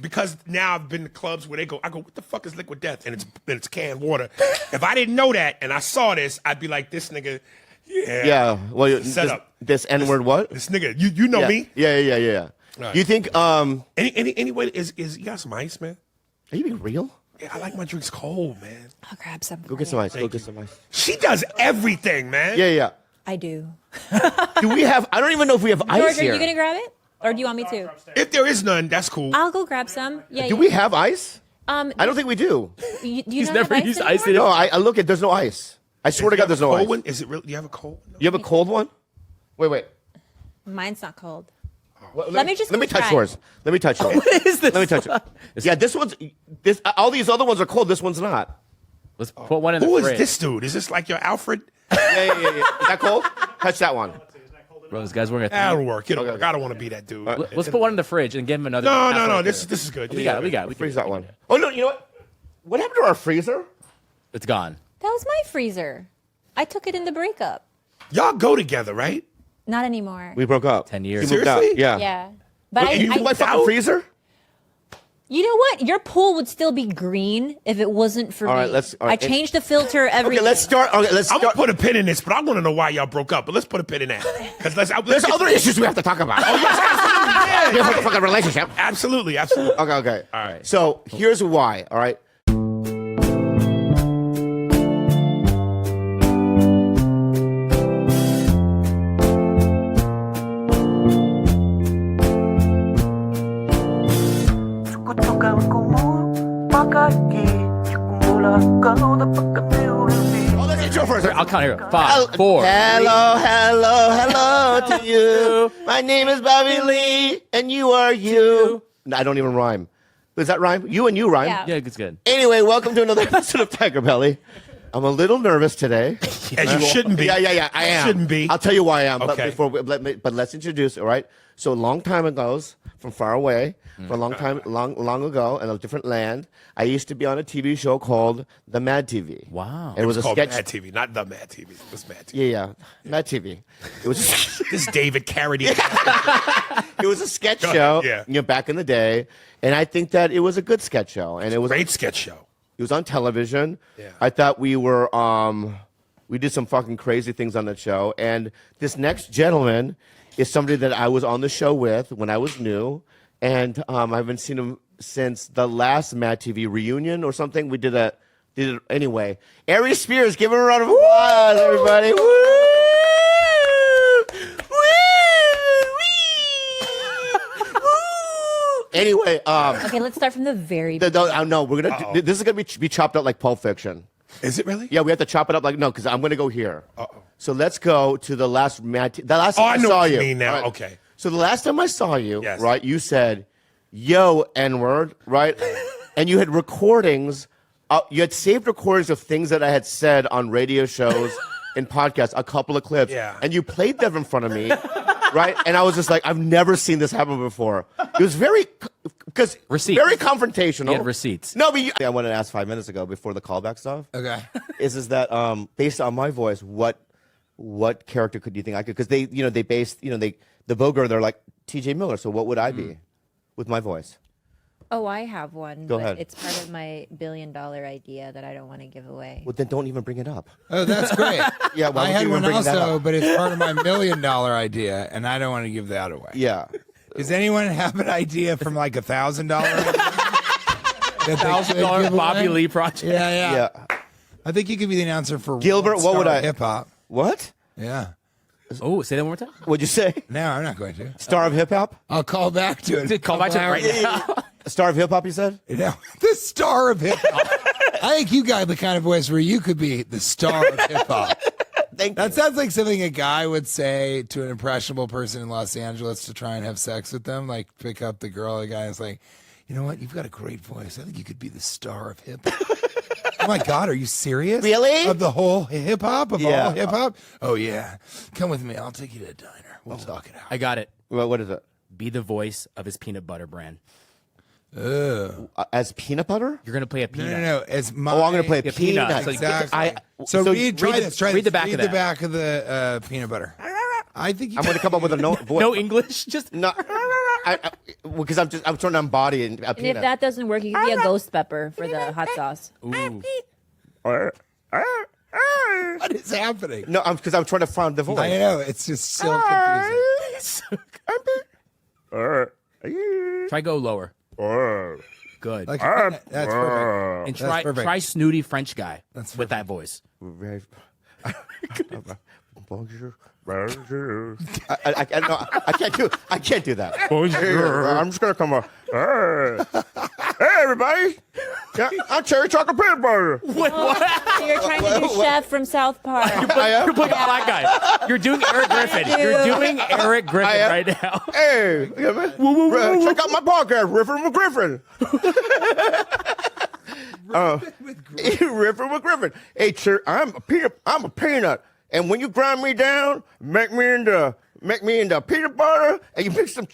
because now I've been to clubs where I go, what the fuck is liquid death? And it's canned water. If I didn't know that and I saw this, I'd be like, this nigga, Yeah. Well, Set up. this N-word. What? this nigga, you know me. Yeah. Right. You think? Anyway, is you got some ice, man? Are you being real? Yeah, I like my drinks cold, man. I'll grab some. Go get some ice. Go get some ice. She does everything, man. Yeah. I do. Do we have? I don't even know if we have ice George, are here. you gonna grab it, or do you want me to? If there is none, that's cool. I'll go grab some. Yeah. Do we have ice? I I don't think we do. You He's don't never have used anymore? ice in No, I look at. There's no ice. I swear to God, there's no cold ice. one? Is it real? Do you have a cold one? You have a cold one? Wait. Mine's not cold. Well, Let me just Let me go touch try. yours. Let me touch yours. What is this? Let me touch it. Yeah, this one's. All these other ones are cold. This one's not. Let's put one in the Who is fridge. this dude? Is this like your Alfred? Yeah. Is that cold? Touch that one. Bro, this guy's wearing a That'll work. It'll work. I don't want to be that dude. Let's put one in the fridge and give him another. No. halfway This through. is good. We got it. Freeze that one. Oh no! You know what? What happened to our freezer? It's gone. That was my freezer. I took it in the breakup. Y'all go together, right? Not anymore. We broke up. 10 years. He moved out. Seriously? Yeah. Yeah. But And you I, my fucking out? freezer? you know what? Your pool would still be green if it wasn't for All me. right, let's- all right. I changed the filter every Okay, let's start. Okay, let's I'm start. gonna put a pin in this, but I want to know why y'all broke up. But let's put a pin in that because let's There's other issues we have to talk about. Oh, yes. Yeah, fucking relationship. absolutely, absolutely. Okay. All right. So here's why. All right. Suko toka como pagaki Kumula kau na pagkamiulbi Oh, let's intro first. I'll count here. 5, 4. Hello to you. My name is Bobby Lee, and you are you. No, I don't even rhyme. Does that rhyme? You and you rhyme. Yeah. Yeah, it's good. Anyway, welcome to another episode of Tiger Belly. I'm a little nervous today. As you shouldn't be. Yeah, I am. Shouldn't be. I'll tell you why I am. Okay. But let's introduce. All right. So a long time ago, from far away, for a long time, long ago, in a different land, I used to be on a TV show called The Mad TV. Wow. It was a Called sketch. Mad TV, not the Mad TV. It was Mad TV. Yeah, Mad TV. It was. This David Carradine. It was a sketch show. Yeah. You know, back in the day, and I think that it was a good sketch show, and it was Great sketch show. It was on television. Yeah. I thought we were we did some fucking crazy things on that show. And this next gentleman is somebody that I was on the show with when I was new. And I haven't seen him since the last Mad TV reunion or something. We did it anyway. Ari Spears, give him a round of applause, everybody. Woo! Anyway, Okay, let's start from the very beginning. no, we're gonna. This is gonna be chopped up like Pulp Fiction. Is it really? Yeah, we have to chop it up like no, because I'm gonna go here. So let's go to the last the last Oh, time I I know saw what you you. mean now. All right. Okay. So the last time I saw you, Yes. right? You said, "Yo, N-word," right? And you had recordings. You had saved recordings of things that I had said on radio shows and podcasts. A couple of clips. Yeah. And you played them in front of me. Right, and I was just like, I've never seen this happen before. It was very, because Receipts. very confrontational. You had receipts. No, but I wanted to ask 5 minutes ago before the callback stuff. Okay. Is that based on my voice, what character could you think I could? Because they based the Bogart, they're like T.J. Miller. So what would I be with my voice? Oh, I have one. Go but ahead. It's part of my $1 billion idea that I don't want to give away. Well, then don't even bring it up. Oh, that's great. Yeah, why I would had you one bring that also, up? but it's part of my $1 million idea, and I don't want to give that away. Yeah. Does anyone have an idea from like $1,000? $1,000 Bobby Lee project. Yeah. Yeah. I think you could be the announcer for Gilbert, what would I- Hip hop. What? Yeah. Oh, say that one more time. What'd you say? No, I'm not going to. Star of hip hop? I'll call back to it. Call back to it right now. Star of hip hop? You said? No, the star of hip hop. I think you got the kind of voice where you could be the star of hip hop. Thank That you. sounds like something a guy would say to an impressionable person in Los Angeles to try and have sex with them. Like pick up the girl, the guy is like, you know what? You've got a great voice. I think you could be the star of hip hop. Oh my God, are you serious? Really? Of the whole hip hop? Of Yeah. all hip hop? Oh yeah. Come with me. I'll take you to a diner. We'll talk it out. I got it. What is it? Be the voice of his peanut butter brand. As peanut butter? You're gonna play a No, peanut. no. It's my, Oh, I'm going to play Yeah, peanut. peanut. So you get Exactly. I, So, read, try read this. the- Try read this. the back of read that. the back of the peanut butter. I think you I'm going to come up with a no voice. No English, just No, because I'm trying to embody a And peanut. if that doesn't work, you can be a ghost pepper for the hot sauce. What is happening? No, because I'm trying to find the voice. I know. It's just so confusing. try go lower. Good. Like, that's perfect. And that's perfect. try snooty French guy That's with that voice. Bonjour. Bonjour. I can't do that. Bonjour. I'm just gonna come up. Hey, everybody! Yeah, I'm cherry chocolate peanut butter. So you're trying to do Chef from South Park. I am. You're playing a black guy. You're doing Eric Griffin. You're doing Eric Griffin I am. right now. Hey, you know what I mean? Check out my podcast, Riffin' with Griffin. Riffin' with Griffin. Hey, I'm a peanut, and when you grind me down, make me into peanut butter, and you mix some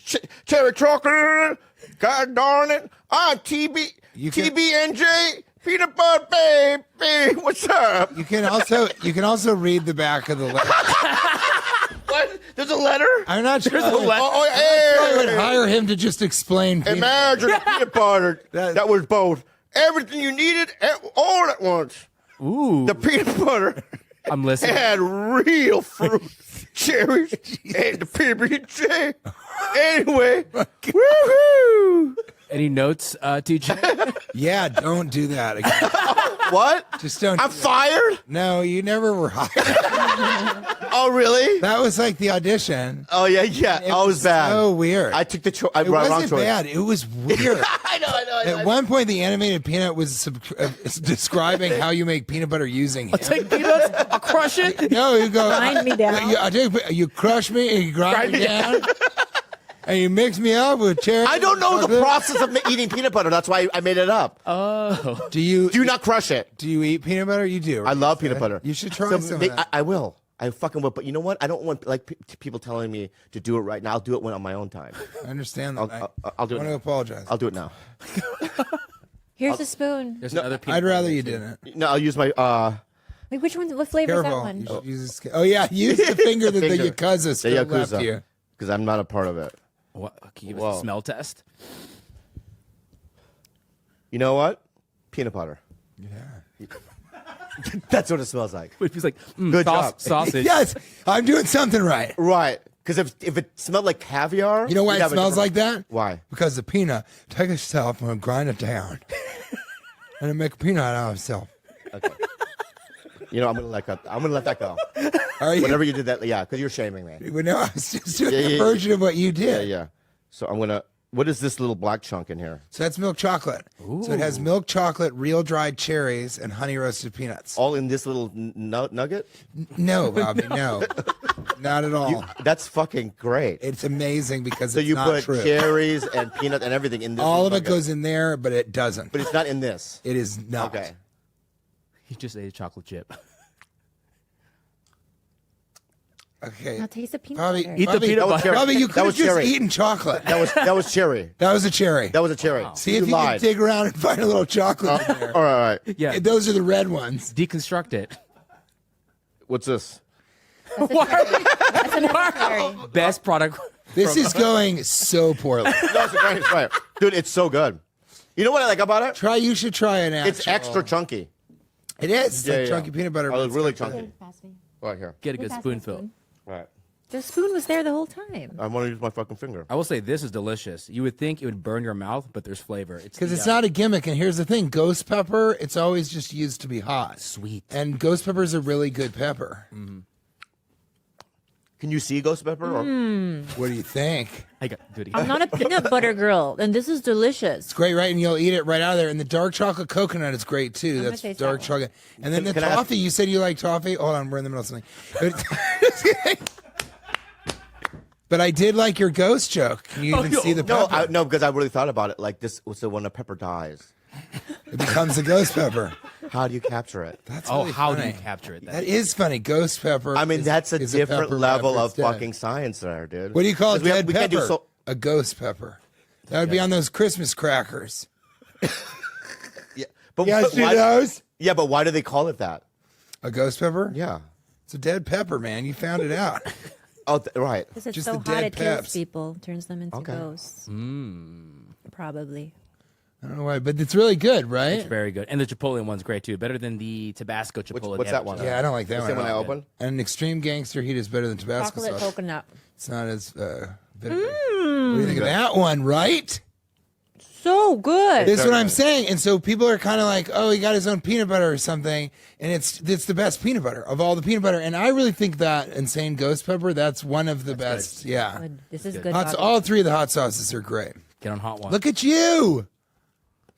cherry chocolate in it. God darn it. I'm You can- TBNJ peanut butter baby. What's up? You can also read the back of the letter. What? There's a letter? I'm not sure. I would Hey. hire him to just explain. peanut Imagine a peanut butter that was both everything you needed all at once. Ooh, The peanut butter I'm listening. had real fruit, cherries, and the PB&J. Anyway, woohoo! Any notes, TJ? Yeah, don't do that again. What? Just don't. I'm fired? No, you never were hired. Oh, really? That was like the audition. Oh, yeah. It was bad. So weird. I took the It wrong wasn't choice. bad. It was weird. I know. At one point, the animated peanut was describing how you make peanut butter using him. Take peanuts. I'll crush it. No, you go. Grind me down. You crush me and you grind me down, and you mix me up with cherry. I don't know the process of eating peanut butter. That's why I made it up. Do you Do not crush it. do you eat peanut butter? You do. I love peanut butter. You should try So some of they- that. I will. I fucking will. But you know what? I don't want people telling me to do it right now. I'll do it when on my own time. I understand that. I'll do I it. want to now. apologize. I'll do it now. Here's a spoon. There's another peanut I'd butter rather there, you too. didn't. No, I'll use my. Wait, which one? What flavor is that Careful. one? You should use this. Oh yeah, use the finger that the finger. Yakuza still The left Yakuza. you. Because I'm not a part of it. What? Can you give us Whoa. a smell test? You know what? Peanut butter. Yeah. That's what it smells like. It feels like Good job. sausage. Yes, I'm doing something right. Right. Because if it smelled like caviar. You know why we'd it have a smells like different- that? Why? Because the peanut, take itself and grind it down. And then make a peanut out of itself. You know, I'm gonna let that go. Are you? Whenever you did that, yeah, because you're shaming me. Well, no, I was just doing Yeah, a yeah, version of what you Yeah, did. yeah. So I'm gonna. What is this little black chunk in here? So that's milk chocolate. So it has milk chocolate, real dried cherries, and honey roasted peanuts. All in this little nugget? No, Bobby, no. Not at all. That's fucking great. It's amazing because So it's you not put true. cherries and peanut and everything in this. All little of it nugget. goes in there, but it doesn't. But it's not in this. It is not. Okay. He just ate a chocolate chip. Okay. Now taste the peanut Bobby, butter. Eat the Bobby, peanut butter. Bobby, you That could have was just cherry. eaten chocolate. That was cherry. That was a cherry. That was a cherry. See if you can lied. dig around and find a little chocolate in there. All right. Yeah. Those are the red ones. Deconstruct it. What's this? That's another cherry. Best product. This is going so poorly. No, it's great. It's right. Dude, it's so good. You know what I like about it? You should try it. It's extra chunky. It is. It's Yeah, like yeah. chunky peanut butter. Oh, but it's it's really got the- chunky. Pass me. Right here. Get a good Pass me spoonful. spoon. Right. The spoon was there the whole time. I want to use my fucking finger. I will say this is delicious. You would think it would burn your mouth, but there's flavor. Because it's not a gimmick. And here's the thing: ghost pepper, it's always just used to be hot. Sweet. And ghost pepper is a really good pepper. Can you see ghost pepper? Or? What do you think? I got dude. I'm not a peanut butter girl, and this is delicious. It's great, right? And you'll eat it right out of there. And the dark chocolate coconut is great too. gonna That's taste dark that one. chocolate. And then the Can I ask- toffee. You said you like toffee. Hold on, we're in the middle of something. But I did like your ghost joke. Can you even see the No, pepper? no, because I really thought about it. Like this was the when a pepper dies. It becomes a ghost pepper. How do you capture it? That's Oh, really how do funny. you capture it? That is funny. Ghost pepper. I mean, that's a is different pepper level wrapper of instead. fucking science there, dude. What do you call a 'Cause we dead can't do pepper? so- A ghost pepper. That would be on those Christmas crackers. Yeah, but You guys see those? Yeah, but why do they call it that? A ghost pepper? Yeah. It's a dead pepper, man. You found it out. Oh, right. Because it's Just so the hot dead it kills peps. people, turns them into Okay. ghosts. Probably. I don't know why, but it's really good, right? It's very good, and the Chipotle one's great too. Better than the Tabasco Chipotle. what's they have, that one? which is- Yeah, I don't like that The one. same one at I all. opened? And extreme gangster heat is better than Tabasco Chocolate sauce. coconut. It's not as bitter. What do you think of that one, right? So good. This is what I'm saying. And so people are kind of like, oh, he got his own peanut butter or something. And it's the best peanut butter of all the peanut butter. And I really think that Insane Ghost Pepper, that's one of the best. Yeah. Good. This is good. Hot, Bobby. all three of the hot sauces are great. Get on hot one. Look at you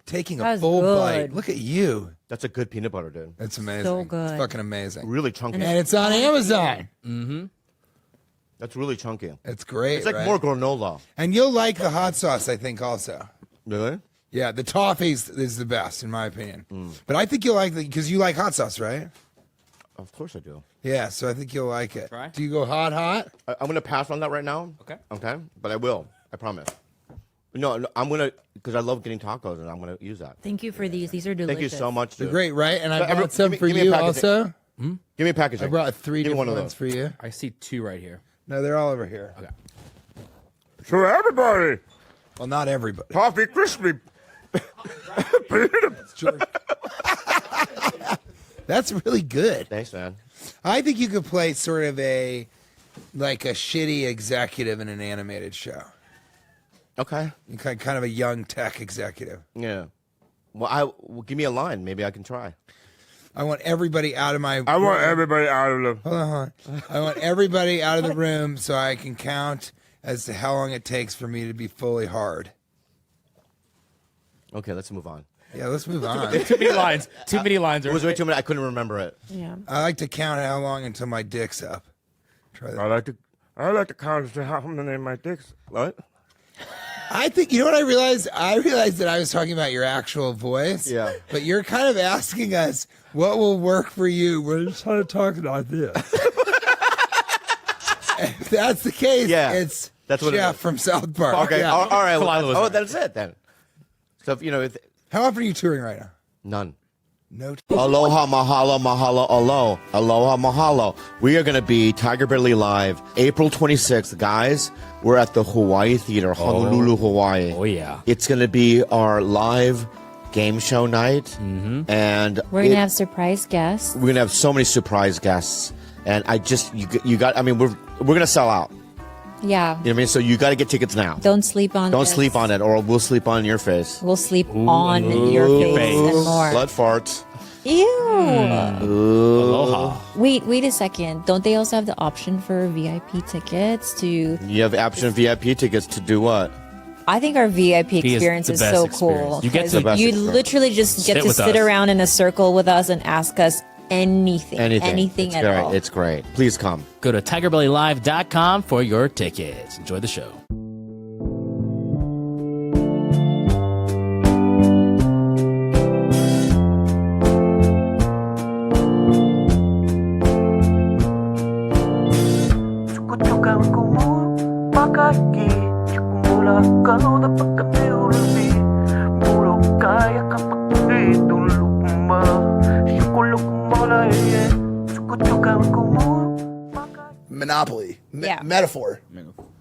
taking a That's full good. bite. Look at you. That's a good peanut butter, dude. That's amazing. So good. It's fucking amazing. Really chunky. And it's on Amazon. That's really chunky. It's great. It's like right? more granola. And you'll like the hot sauce, I think, also. Really? Yeah, the toffees is the best, in my opinion. But I think you'll like because you like hot sauce, right? Of course I do. Yeah, so I think you'll like it. Try. Do you go hot? I'm going to pass on that right now. Okay. Okay? But I will. I promise. No, I'm gonna because I love getting tacos, and I'm gonna use that. Thank you for these. These are delicious. Thank you so much. They're dude. great, right? And I So brought some give for me a you package. also. Give me a package. I brought three Give me different one of ones those. for you. I see 2 right here. No, they're all over here. Okay. So everybody, Well, not everybody. coffee crispy. That's really good. Thanks, man. I think you could play sort of a shitty executive in an animated show. Okay. Kind of a young tech executive. Yeah. Well, give me a line. Maybe I can try. I want everybody out of my. I want everybody out of the. Hold on. I want everybody out of the room so I can count as to how long it takes for me to be fully hard. Okay, let's move on. Yeah, let's move on. Too many lines. Too many lines. It was way too many. I couldn't remember it. Yeah. I like to count how long until my dick's up. Try that. I like to count to how many my dicks. What? I think, you know what I realized? I realized that I was talking about your actual voice. Yeah. But you're kind of asking us what will work for you. We're just trying to talk like this. If that's the case, Yeah. it's That's what it Jeff is. from South Park. Okay. Yeah. All right. Kalila was right. That's it then. So How often are you touring right now? none. No. Aloha, mahalo, mahalo, alo. Aloha, mahalo. We are going to be Tiger Billy Live April 26th. Guys, we're at the Hawaii Theater, Honolulu, Hawaii. Oh, yeah. It's going to be our live game show night. Mm-hmm. And We're going to have surprise guests. we're going to have so many surprise guests. And you got, I mean, we're going to sell out. Yeah. You know what I mean? So you got to get tickets now. Don't sleep on Don't this. sleep on it, or we'll sleep on your face. We'll sleep on your face and more. Blood farts. Ew. Aloha. Wait a second. Don't they also have the option for VIP tickets to... You have option VIP tickets to do what? I think our VIP is experience the is best so experience. cool. You get 'cause to- The best you experience. literally just get Sit to with sit us. around in a circle with us and ask us anything. Anything it's at great. all. It's great. Please come. Go to tigerbellylive.com for your tickets. Enjoy the show. Sukutukan ko mo Pakaki Sikumula kau dapat kami ulibi Bulu kaya kapag itulog mo Sikulog mo na iye Sukutukan ko mo Monopoly. Yeah. Metaphor.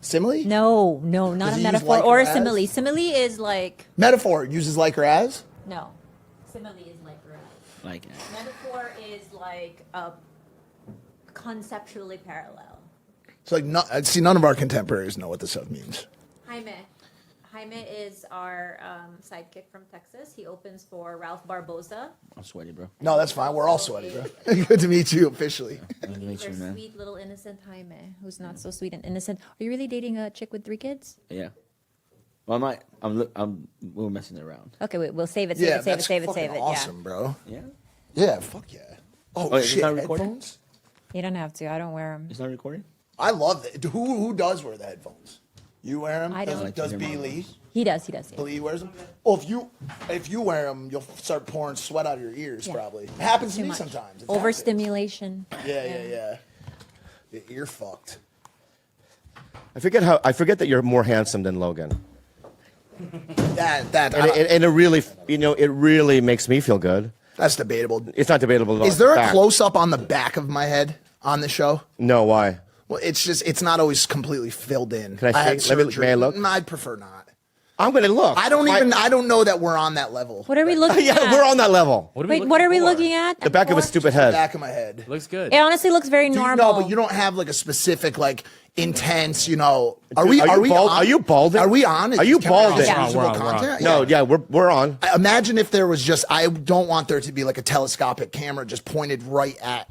Simile? No, not Does a he use metaphor like or or a as? simile. Simile is like... Metaphor uses like or as? No. Simile is like... Like, Metaphor is like conceptually parallel. So like, see, none of our contemporaries know what this stuff means. Jaime is our sidekick from Texas. He opens for Ralph Barbosa. I'm sweaty, bro. No, that's fine. We're all sweaty, bro. Good to meet you officially. Nice to meet Their you, man. sweet little innocent Jaime, who's not so sweet and innocent. Are you really dating a chick with 3 kids? Yeah. Well, we're messing around. Okay, wait, we'll save it, Yeah, save that's it, save it, fucking save it. awesome, bro. Yeah. Yeah, fuck yeah. Oh, is it shit, not recording? headphones? Yeah. You don't have to. I don't wear them. It's not recording? I love that. Who does wear the headphones? You wear them? I don't. Does B. Lee? He does. Yeah. Lee wears them? Well, if you wear them, you'll start pouring sweat out of your ears, Yeah. probably. It happens to Too me much. sometimes. It's Overstimulation. Yeah. Your ear fucked. I forget that you're more handsome than Logan. And it really, it really makes me feel good. That's debatable. It's not debatable at all. Is there a Fact. close up on the back of my head on the show? No, why? Well, it's not always completely filled in. Can I had see? May surgery. I look? I'd prefer not. I'm going to look. I don't know that we're on that level. What are we looking at? Yeah, we're on that level. Wait, what are we looking at? The back of his stupid head. Back of my head. Looks good. It honestly looks very normal. No, but you don't have like a specific like intense. Are Are we? you Are we? bald? On? Are you balding? Are we on? Are you Can we on balding? Yeah. usable We're on. content? No, yeah, we're on. Imagine if there was just. I don't want there to be like a telescopic camera just pointed right at.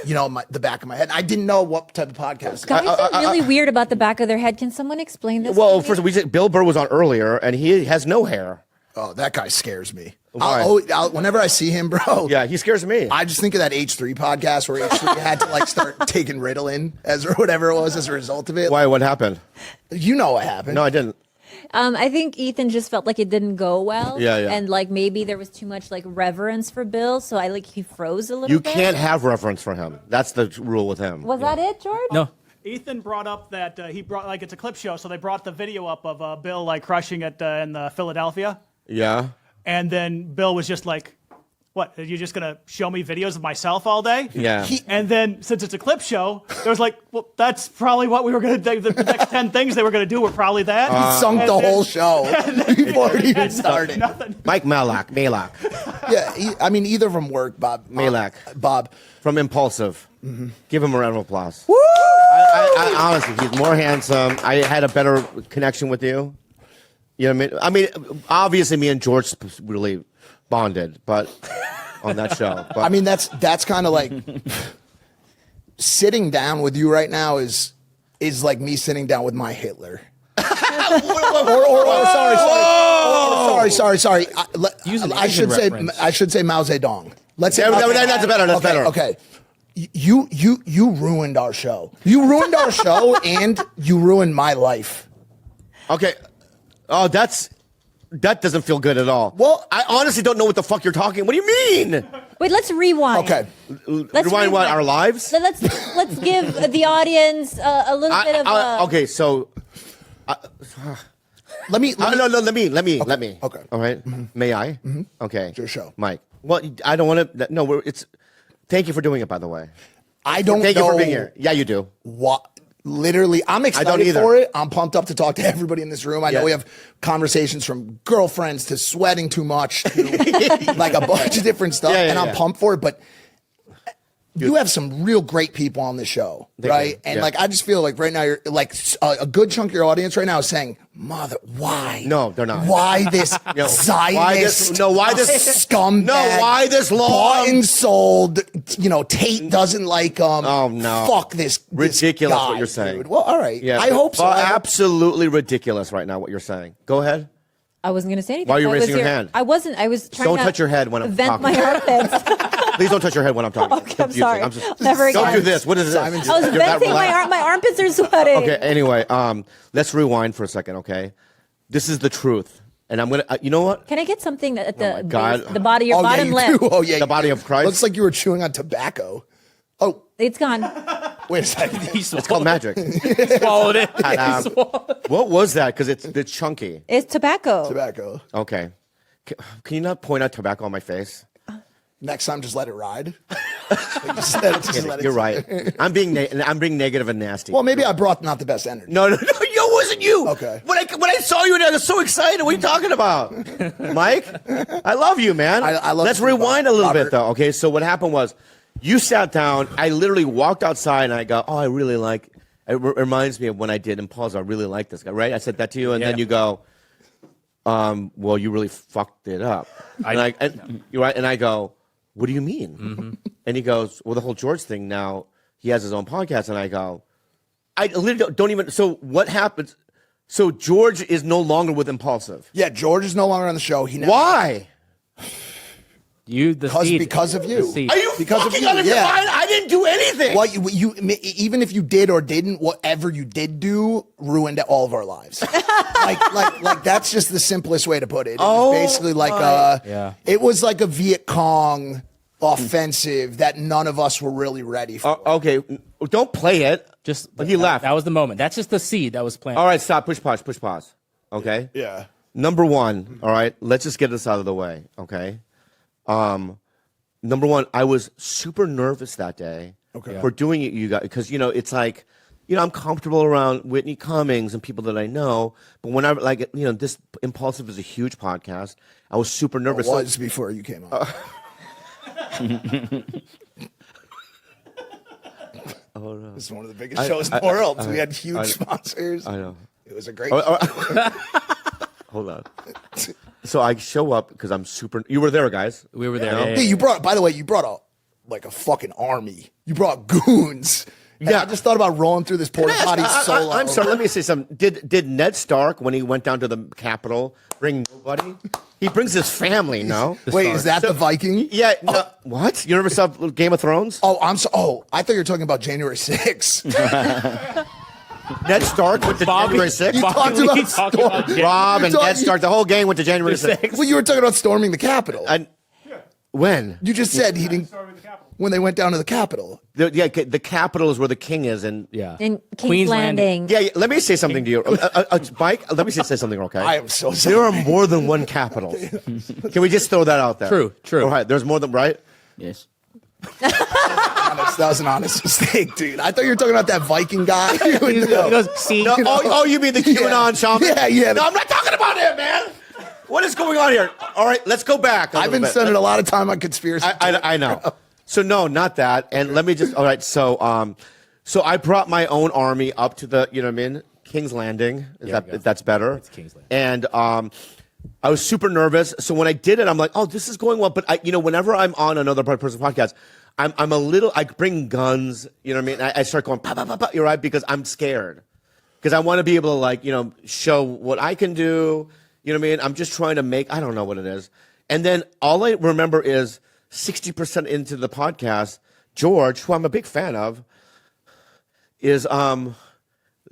The back of my head. I didn't know what type of podcast. Guys are really weird about the back of their head. Can someone explain this? Well, to first me? Bill Burr was on earlier, and he has no hair. Oh, that guy scares me. Why? Whenever I see him, bro. Yeah, he scares me. I just think of that H3 podcast where H3 had to like start taking Ritalin or whatever it was as a result of it. Why? What happened? You know what happened. No, I didn't. I think Ethan just felt like it didn't go well. Yeah. And like maybe there was too much like reverence for Bill, so he froze a little You bit. can't have reverence for him. That's the rule with him. Was that it, George? No. Ethan brought up that he brought like it's a clip show, so they brought the video up of Bill like crushing it in Philadelphia, Yeah. and then Bill was just like, "What? Are you just gonna show me videos of myself all day?" Yeah. And then since it's a clip show, there was like, "Well, that's probably what we were gonna do. The next 10 things they were gonna do were probably that." He sunk And the then- whole show before it even started. Nothing. Mike Malak. Yeah, I mean, either of them work, Bob. Malak. Bob. From Impulsive. Mm-hmm. Give him a round of applause. Woo! I honestly, he's more handsome. I had a better connection with you. You know what I mean? Obviously, me and George really bonded, but on that show. But, I mean, that's kind of like sitting down with you right now is like me sitting down with my Hitler. Sorry. Use an I should Asian say reference. I should say Mao Zedong. Let's say that's better. That's better. Okay. You ruined our show. You ruined our show, and you ruined my life. okay. Oh, that doesn't feel good at all. Well, I honestly don't know what the fuck you're talking. What do you mean? Wait, let's rewind. Okay. Let's Rewind what? Our lives? So let's give the audience a little bit of. Okay, so Let me. let me. Okay. All right. May I? Okay. It's your show. Mike. Well, I don't want to. No, it's. Thank you for doing it, by the way. I don't Thank know you for being here. Yeah, you do. what. Literally, I'm excited either. for it. I'm pumped up to talk to everybody in this room. I know Yeah. we have conversations from girlfriends to sweating too much to like a bunch of different stuff, Yeah, and I'm pumped for it. But you have some real great people on the show, right? And Yeah. like, I just feel like right now you're like a good chunk of your audience right now is saying, "Mother, why? No, they're not. Why this No, Zionist? why this scumbag? No, why this long? Bought and sold? Tate doesn't like him. Oh, no. Fuck this. Ridiculous guy, what you're saying. dude. Well, all right. Yeah, I hope so. Well, I hope- absolutely ridiculous right now what you're saying. Go ahead. I wasn't going to say anything. Why are you I was raising your here- hand? I wasn't. I was trying Don't to touch your head when I'm vent talking. my armpits. Please don't touch your head when I'm talking. Okay, I'm sorry. Never Don't again. do this. What is this? I was You're that venting relaxed. my armpits are sweating. Okay. Anyway, let's rewind for a second. Okay, this is the truth, and I'm gonna. You know what? Can I get something at my the God. base, the body, your Oh, yeah, bottom you lip? do. Oh, yeah. The body of Christ. Looks like you were chewing on tobacco. Oh, It's gone. wait a second. It's called magic. Swallowed it. What was that? Because it's chunky. It's tobacco. Tobacco. Okay. Can you not point out tobacco on my face? Next time, just let it ride. Just let it You're sit. right. I'm being negative and nasty. Well, maybe I brought not the best energy. No, it wasn't you. Okay. When I saw you, I was so excited. What are you talking about, Mike? I love you, man. I love Let's you, rewind a little Robert. bit, though. Okay, so what happened was, you sat down. I literally walked outside, and I go, "Oh, I really like." It reminds me of when I did Impulsive. I really like this guy, right? I said that to you, and then you go, "Well, you really fucked it up." And you're right, and I go, "What do you mean?" And he goes, "Well, the whole George thing. Now he has his own podcast," and I go, "I literally don't even." So what happens? So George is no longer with Impulsive. Yeah, George is no longer on the show. He never, Why? Because of you. Are you Because of fucking you, out of your yeah. mind? I didn't do anything. Well, you even if you did or didn't, whatever you did do ruined all of our lives. like that's just the simplest way to put it. It was basically like it was like a Viet Cong offensive that none of us were really ready for. Okay, don't play it. He left. That was the moment. That's just the seed that was planted. All right, stop. Push pause. Okay. Yeah. Number one. All right. Let's just get this out of the way. Okay. Number one, I was super nervous that day for doing it, you guys, because it's like, I'm comfortable around Whitney Cummings and people that I know, but whenever this Impulsive is a huge podcast, I was super nervous. It was before you came on. Oh no! It's one of the biggest shows in the world. We had huge sponsors. I know. It was a great. Hold on. So I show up because I'm super. You were there, guys. We were there. Hey, you brought. By the way, you brought a fucking army. You brought goons. And Yeah. I just thought about rolling through this porta potty solo. I'm sorry. Let me say something. Did Ned Stark, when he went down to the Capitol, bring nobody? He brings his family. No. Wait, is that the Viking? Yeah. No, what? You never saw Game of Thrones? Oh, I'm so. Oh, I thought you were talking about January 6th. Ned Stark went to January 6th. You talked about Rob and You Ned talked- Stark. The whole gang went to January 6th. Well, you were talking about storming the Capitol. When? You just said he didn't. when they went down to the Capitol. The capital is where the king is, and Yeah. In King's Queen's Landing. yeah. Let me say something to you, Mike. Let me say something, okay? I am so sorry. There are more than one capital. Can we just throw that out there? True. All right, there's more than right. Yes. That was an honest mistake, dude. I thought you were talking about that Viking guy. He goes, see, No, oh, you mean the QAnon shaman? Yeah. No, I'm not talking about him, man. What is going on here? All right, let's go back. I've been spending a lot of time on conspiracy. I know. So no, not that. And let me just. All right. So so I brought my own army up to the. You know what I mean? King's Landing. That's better. It's King's Landing. And I was super nervous. So when I did it, I'm like, oh, this is going well. But whenever I'm on another person's podcast, I'm a little. I bring guns. You know what I mean? I start going, pa, pa, pa, pa, you're right, because I'm scared. Because I want to be able to show what I can do. You know what I mean? I'm just trying to make. I don't know what it is. And then all I remember is 60% into the podcast, George, who I'm a big fan of, is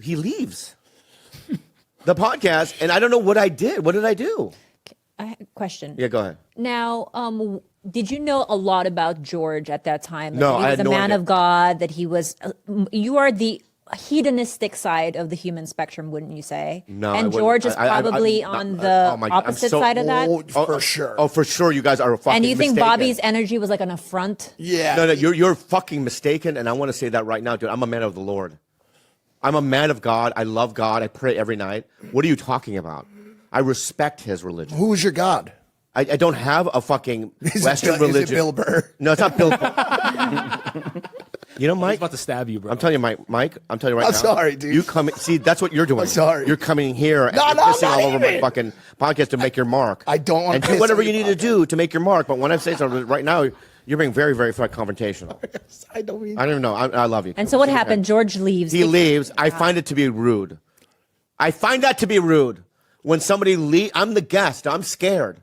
he leaves the podcast, and I don't know what I did. What did I do? I have a question. Yeah, go ahead. Now, did you know a lot about George at that time? No, that he I was had a no man idea. of God, that he was, you are the hedonistic side of the human spectrum, wouldn't you say? No, I and wouldn't. George is I'm probably not- on the oh my- I'm opposite so side of that. For sure. Oh, for sure. You guys are fucking And you think mistaken. Bobby's energy was like an affront? Yeah. No, you're fucking mistaken, and I want to say that right now, dude. I'm a man of the Lord. I'm a man of God. I love God. I pray every night. What are you talking about? I respect his religion. Who's your God? I don't have a fucking Is Western it religion. Is it Bill Burr? No, it's not Bill. You know, He's Mike. about to stab you, bro. I'm telling you, Mike. I'm telling you right I'm now. sorry, dude. You come. See, that's what you're doing. I'm sorry. You're coming here and No, you're no, I'm pissing not all over my even. fucking podcast to make your mark. I don't wanna And do piss whatever on you your need to do to make your mark. But when I say something right now, you're being very, very confrontational. I don't mean. I don't even know. I love you. And so what happened? George leaves. He leaves. I find it to be rude. I find that to be rude. When somebody leaves, I'm the guest. I'm scared.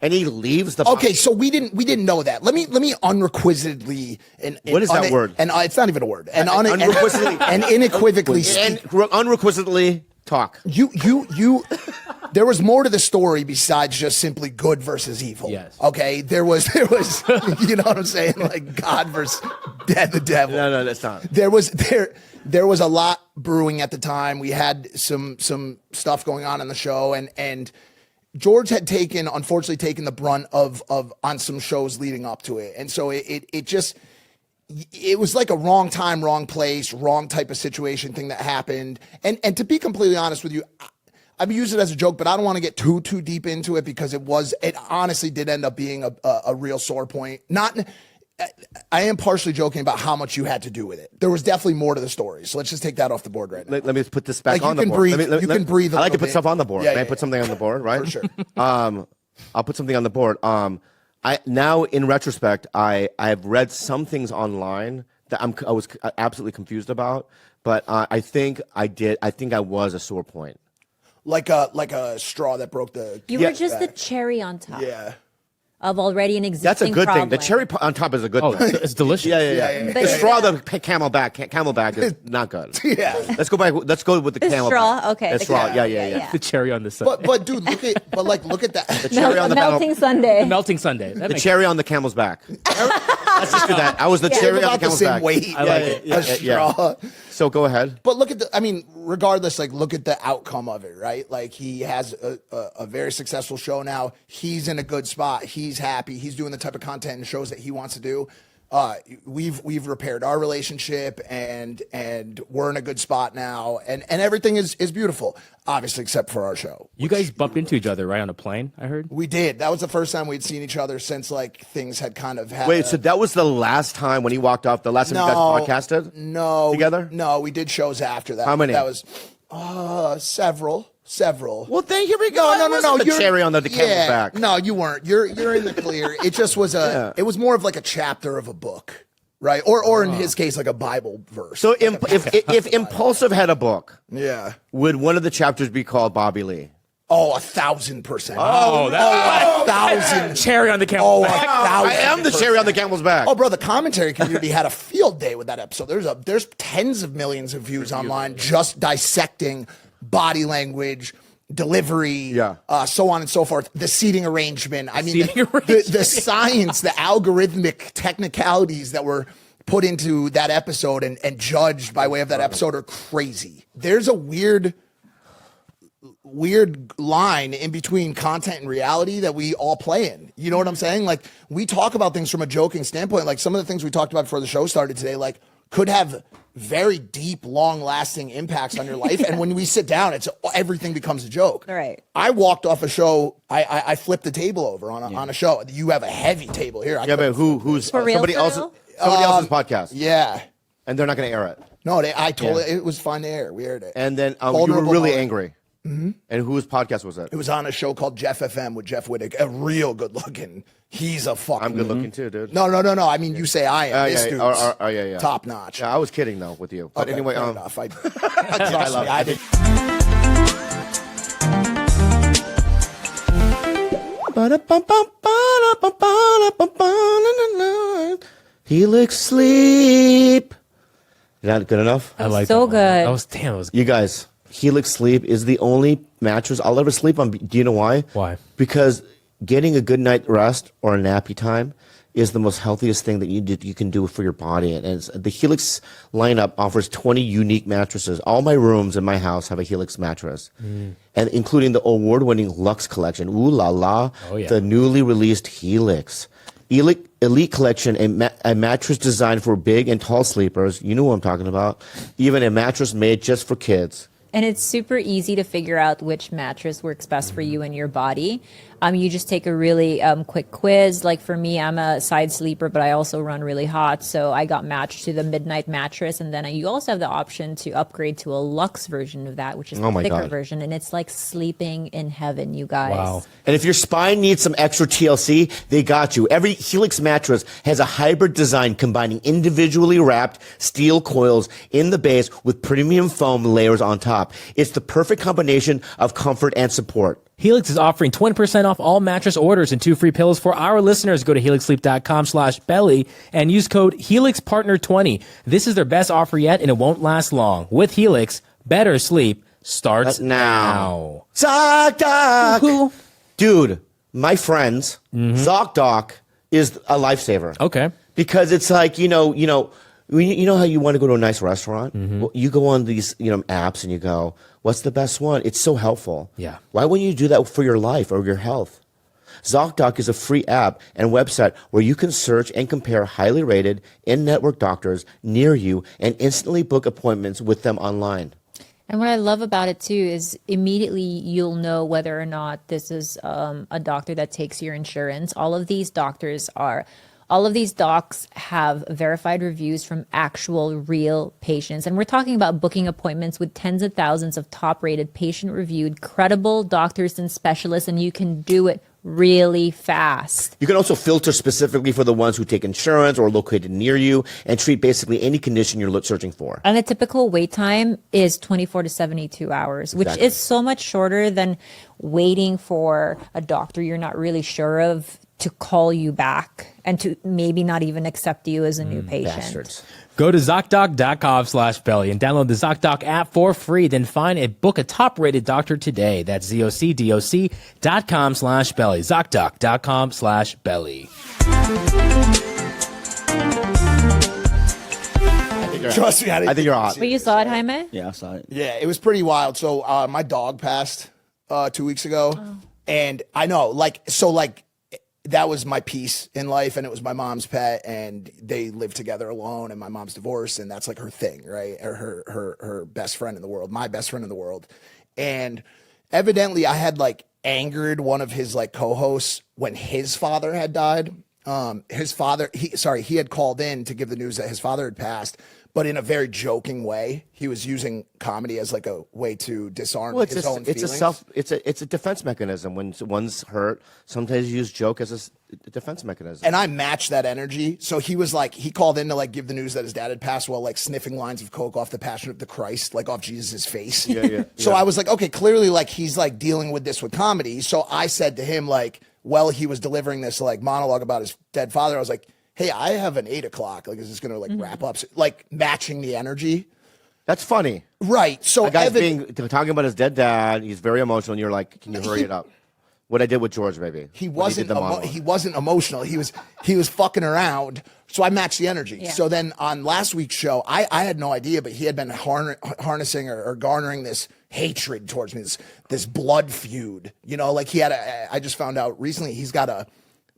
And he leaves the Okay, so we didn't know that. Let me unrequisedly and What is that word? And it's not even a word. And Unrequisedly. and unequivocally and speak. unrequisedly talk. You there was more to the story besides just simply good versus evil. Yes. Okay. There was you know what I'm saying? Like God versus the devil. No, that's not. There was a lot brewing at the time. We had some stuff going on in the show, and George had unfortunately taken the brunt of on some shows leading up to it. And so it was like a wrong time, wrong place, wrong type of situation thing that happened. And to be completely honest with you, I've used it as a joke, but I don't want to get too deep into it because it honestly did end up being a real sore point. I am partially joking about how much you had to do with it. There was definitely more to the story. So let's just take that off the board right now. Let me put this back Like, on you the can board. breathe- you can breathe a I like to little put bit. stuff on the board. Yeah, May I yeah, put something on the board, right? For sure. I'll put something on the board. I now, in retrospect, I have read some things online that I was absolutely confused about, but I think I was a sore point. Like a straw that broke the. You were just the cherry on top Yeah. of already an existing That's a good problem. thing. The cherry on top is a good Oh, thing. it's delicious. Yeah. But The straw, the camelback is not good. Yeah. Let's go back. Let's go with the The camelback. straw, okay, The the straw. straw. Yeah. Yeah. The cherry on the side. But dude, look at that. The cherry on the melting Sunday. The melting Sunday. That The makes cherry on the camel's back. Let's just do that. I was the cherry on the about the camel's same back. weight. I like a it. straw. So go ahead. But look at regardless, like look at the outcome of it, right? Like he has a very successful show now. He's in a good spot. He's happy. He's doing the type of content and shows that he wants to do. We've repaired our relationship and we're in a good spot now and everything is beautiful, obviously, except for our show. You guys bumped into each other, right, on a plane, I heard? We did. That was the first time we'd seen each other since like things had kind of had. Wait, so that was the last time when he walked off? The last time you guys podcasted? No. Together? We did shows after that. How many? That was several. Well, then here we go. No. The cherry on the camel's back. No, you weren't. You're in the clear. It just was it was more of like a chapter of a book, right? Or in his case, like a Bible verse. So if Impulsive had a book, yeah. would one of the chapters be called Bobby Lee? Oh, 1,000%. Oh, that 1,000. cherry on the camel. Oh, back. 1,000. I am the cherry on the camel's back. Oh, bro, the commentary community had a field day with that episode. There's tens of millions of views online just dissecting body language, delivery, Yeah. so on and so forth, the seating arrangement. I mean, Seating the science, the algorithmic technicalities that were put into that episode and judged by way of that episode are crazy. There's a weird line in between content and reality that we all play in. You know what I'm saying? Like, we talk about things from a joking standpoint. Like, some of the things we talked about before the show started today, like, could have very deep, long-lasting impacts on your life. And when we sit down, everything becomes a joke. Right. I walked off a show. I flipped the table over on a show. You have a heavy table here. Yeah, but who's For real, somebody for else's real? podcast? Yeah. And they're not going to air it. No, I told it was fun to air. We aired it. And then you were Vulnerable really moment. angry. Mm-hmm. And whose podcast was it? It was on a show called Jeff FM with Jeff Wittick. A real good looking. He's a fucking. I'm good looking too, dude. No. I mean, you say I am. This dude's yeah. top notch. Yeah, I was kidding though with you. But Okay, anyway, fair enough. I love I did. Helix Sleep. Is that good enough? I like So that one. good. That was damn. It was You guys, Helix Sleep is the only mattress I'll ever sleep on. Do you know why? Why? Because getting a good night rest or a nappy time is the most healthiest thing that you can do for your body. And the Helix lineup offers 20 unique mattresses. All my rooms in my house have a Helix mattress, and including the award-winning Luxe collection. Ooh la la! Oh, yeah. The newly released Helix. Elite collection, a mattress designed for big and tall sleepers. You know what I'm talking about. Even a mattress made just for kids. And it's super easy to figure out which mattress works best for you and your body. You just take a really quick quiz. Like for me, I'm a side sleeper, but I also run really hot. So I got matched to the midnight mattress. And then you also have the option to upgrade to a Luxe version of that, which is the my thicker God. version. And it's like sleeping in heaven, you guys. Wow. And if your spine needs some extra TLC, they got you. Every Helix mattress has a hybrid design combining individually wrapped steel coils in the base with premium foam layers on top. It's the perfect combination of comfort and support. Helix is offering 20% off all mattress orders and 2 free pillows for our listeners. Go to helixsleep.com/belly and use code HelixPartner20. This is their best offer yet, and it won't last long. With Helix, better sleep starts now. ZocDoc! Dude, my friends, ZocDoc is a lifesaver. Okay. Because it's like, you know how you want to go to a nice restaurant? Well, you go on these, apps and you go, what's the best one? It's so helpful. Yeah. Why wouldn't you do that for your life or your health? ZocDoc is a free app and website where you can search and compare highly rated in-network doctors near you and instantly book appointments with them online. And what I love about it too is immediately you'll know whether or not this is a doctor that takes your insurance. All of these docs have verified reviews from actual real patients. And we're talking about booking appointments with tens of thousands of top rated, patient reviewed, credible doctors and specialists, and you can do it really fast. You can also filter specifically for the ones who take insurance or are located near you and treat basically any condition you're searching for. And a typical wait time is 24 to 72 hours, which is so much shorter than waiting for a doctor you're not really sure of to call you back and to maybe not even accept you as a new patient. Bastards. Go to ZocDoc.com/belly and download the ZocDoc app for free. Then book a top-rated doctor today. That's ZocDoc.com/belly. ZocDoc.com/belly. Trust me, I think you're hot. But you saw it, Jaime? Yeah, I saw it. Yeah, it was pretty wild. So my dog passed 2 weeks ago, and I know, that was my peace in life, and it was my mom's pet, and they live together alone, and my mom's divorced, and that's like her thing, right? Or her best friend in the world, my best friend in the world. And evidently I had angered one of his co-hosts when his father had died. He had called in to give the news that his father had passed, but in a very joking way. He was using comedy as a way to disarm his own feelings. It's a defense mechanism. When one's hurt, sometimes you use joke as a defense mechanism. And I matched that energy. So he was he called in to give the news that his dad had passed while sniffing lines of coke off the Passion of the Christ, off Jesus' face. Yeah. So I was okay, clearly he's dealing with this with comedy. So I said to him while he was delivering this monologue about his dead father, I was like, hey, I have an 8 o'clock. Is this going to wrap up? Matching the energy. That's funny. Right. So A guy's Evan, talking about his dead dad. He's very emotional, and you're like, "Can you hurry it up?" What I did with George, maybe he when wasn't did the monologue. he wasn't emotional. He was fucking around. So I matched the energy. Yeah. So then on last week's show, I had no idea, but he had been harnessing or garnering this hatred towards me, this blood feud. You know, like he had I just found out recently he's got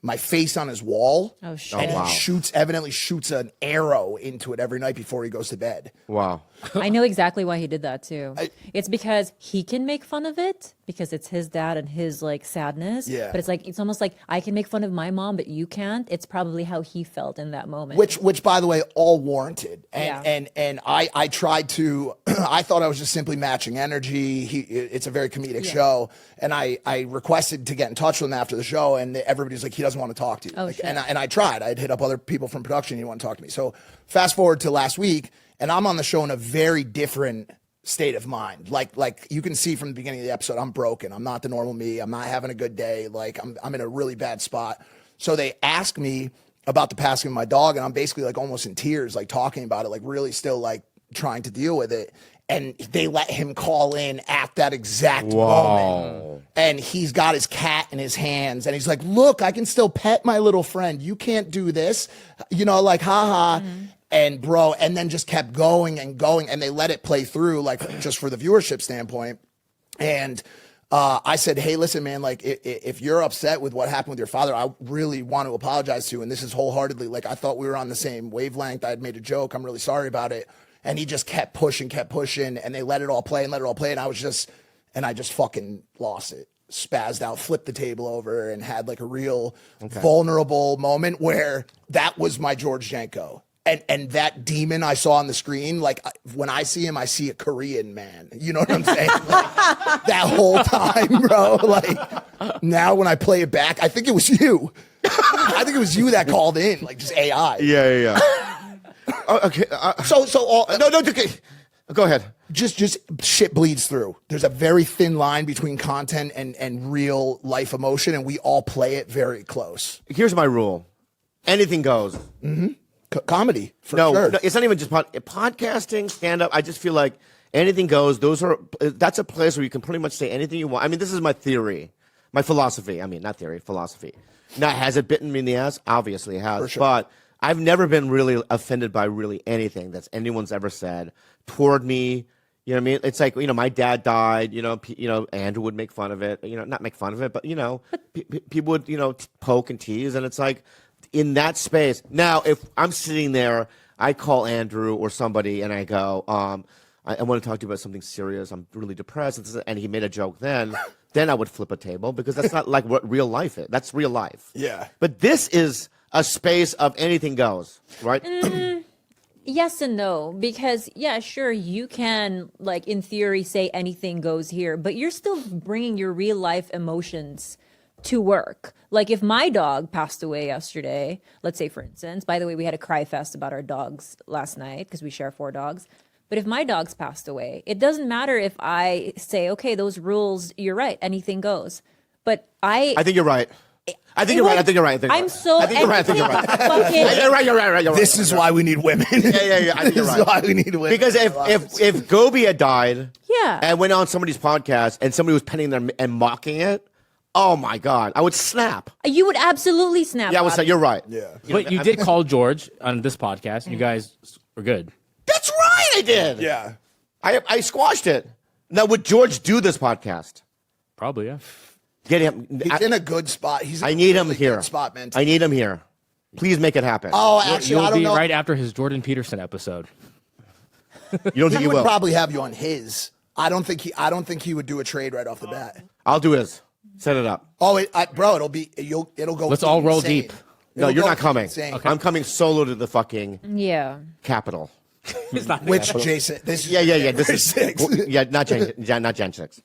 my face on his wall. Oh, shit. And wow. he evidently shoots an arrow into it every night before he goes to bed. Wow. I know exactly why he did that too. It's because he can make fun of it because it's his dad and his like sadness. Yeah. But it's almost like I can make fun of my mom, but you can't. It's probably how he felt in that moment. Which by the way, all warranted. And Yeah. and I tried to I thought I was just simply matching energy. It's a very comedic show. And I requested to get in touch with him after the show, and everybody's like, he doesn't want to talk to you. Oh, Like, shit. and I tried. I'd hit up other people from production, he didn't want to talk to me. So fast forward to last week, and I'm on the show in a very different state of mind. Like you can see from the beginning of the episode, I'm broken. I'm not the normal me. I'm not having a good day. Like I'm in a really bad spot. So they ask me about the passing of my dog, and I'm basically like almost in tears, like talking about it, like really still like trying to deal with it. And they let him call in at that exact moment. And he's got his cat in his hands, and he's like, look, I can still pet my little friend. You can't do this. You know, like, haha. And bro, and then just kept going and going, and they let it play through, like just for the viewership standpoint. And I said, hey, listen, man, like if you're upset with what happened with your father, I really want to apologize to you. And this is wholeheartedly, like, I thought we were on the same wavelength. I had made a joke. I'm really sorry about it. And he just kept pushing, and they let it all play. And I just fucking lost it. Spazzed out, flipped the table over, and had like a real vulnerable moment where that was my George Janko. And that demon I saw on the screen, like when I see him, I see a Korean man. You know what I'm saying? Like, that whole time, bro. Like now when I play it back, I think it was you. I think it was you that called in, like just AI. Yeah. Okay. No. Okay. Go ahead. Just shit bleeds through. There's a very thin line between content and real life emotion, and we all play it very close. Here's my rule: anything goes. Comedy, for No, sure. it's not even just podcasting, stand up. I just feel like anything goes. That's a place where you can pretty much say anything you want. I mean, this is my theory, my philosophy. I mean, not theory, philosophy. Now, has it bitten me in the ass? Obviously, it has. For sure. But I've never been really offended by really anything that's anyone's ever said toward me. You know what I mean? It's like, my dad died, Andrew would make fun of it, not make fun of it, but, people would, poke and tease. And it's like, in that space. Now, if I'm sitting there, I call Andrew or somebody and I go, I want to talk to you about something serious. I'm really depressed. And he made a joke then I would flip a table because that's not like what real life is. That's real life. Yeah. But this is a space of anything goes, right? Yes and no, because yeah, sure, you can like in theory say anything goes here, but you're still bringing your real life emotions to work. Like if my dog passed away yesterday, let's say for instance, by the way, we had a cry fest about our dogs last night because we share 4 dogs. But if my dog's passed away, it doesn't matter if I say, okay, those rules, you're right, anything goes. But I think you're right. I think you're right. I think you're right. I'm so. I think you're right. I think you're right. Fucking, You're right. This is why we need women. Yeah. I think you're This is right. why we need women. Because if Gobi had died, Yeah. and went on somebody's podcast and somebody was penning them and mocking it, oh my God, I would snap. You would absolutely snap. Yeah, I would say Bobby. you're right. Yeah. But you did call George on this podcast, and you guys were good. That's right. I did. Yeah. I squashed it. Now would George do this podcast? Probably, yeah. Get him. He's in a good spot. He's in I need a him really here. good spot, man. I need him here. Please make it happen. Oh, actually, You'll I don't be know. right after his Jordan Peterson episode. You don't think He you would will? probably have you on his. I don't think he would do a trade right off the bat. I'll do his. Set it up. Oh, bro, it'll go. Let's all roll insane. deep. No, It'll you're go not coming. insane. I'm coming solo to the fucking Yeah. Capitol. It's not Which Jason? This is Yeah. This is six. not Gen 6.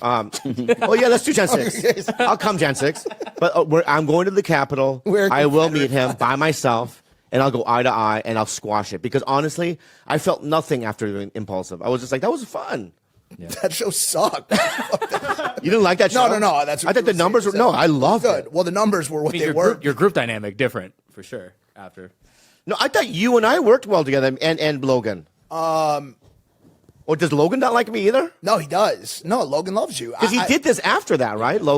Well, yeah, let's do Gen 6. I'll come Gen 6. But I'm going to the Capitol. We're I will meet him by myself, and I'll go eye to eye, and I'll squash it. Because honestly, I felt nothing after doing Impulsive. I was just like, that was fun. That show sucked. You didn't like that show? No. That's what I thought you the numbers were. No, I loved good. it. Well, the numbers were what I mean, they your were. group dynamic different for sure after. No, I thought you and I worked well together, and Logan. Or does Logan not like me either? No, he does. No, Logan loves you. Because he did this after that, right? Logan.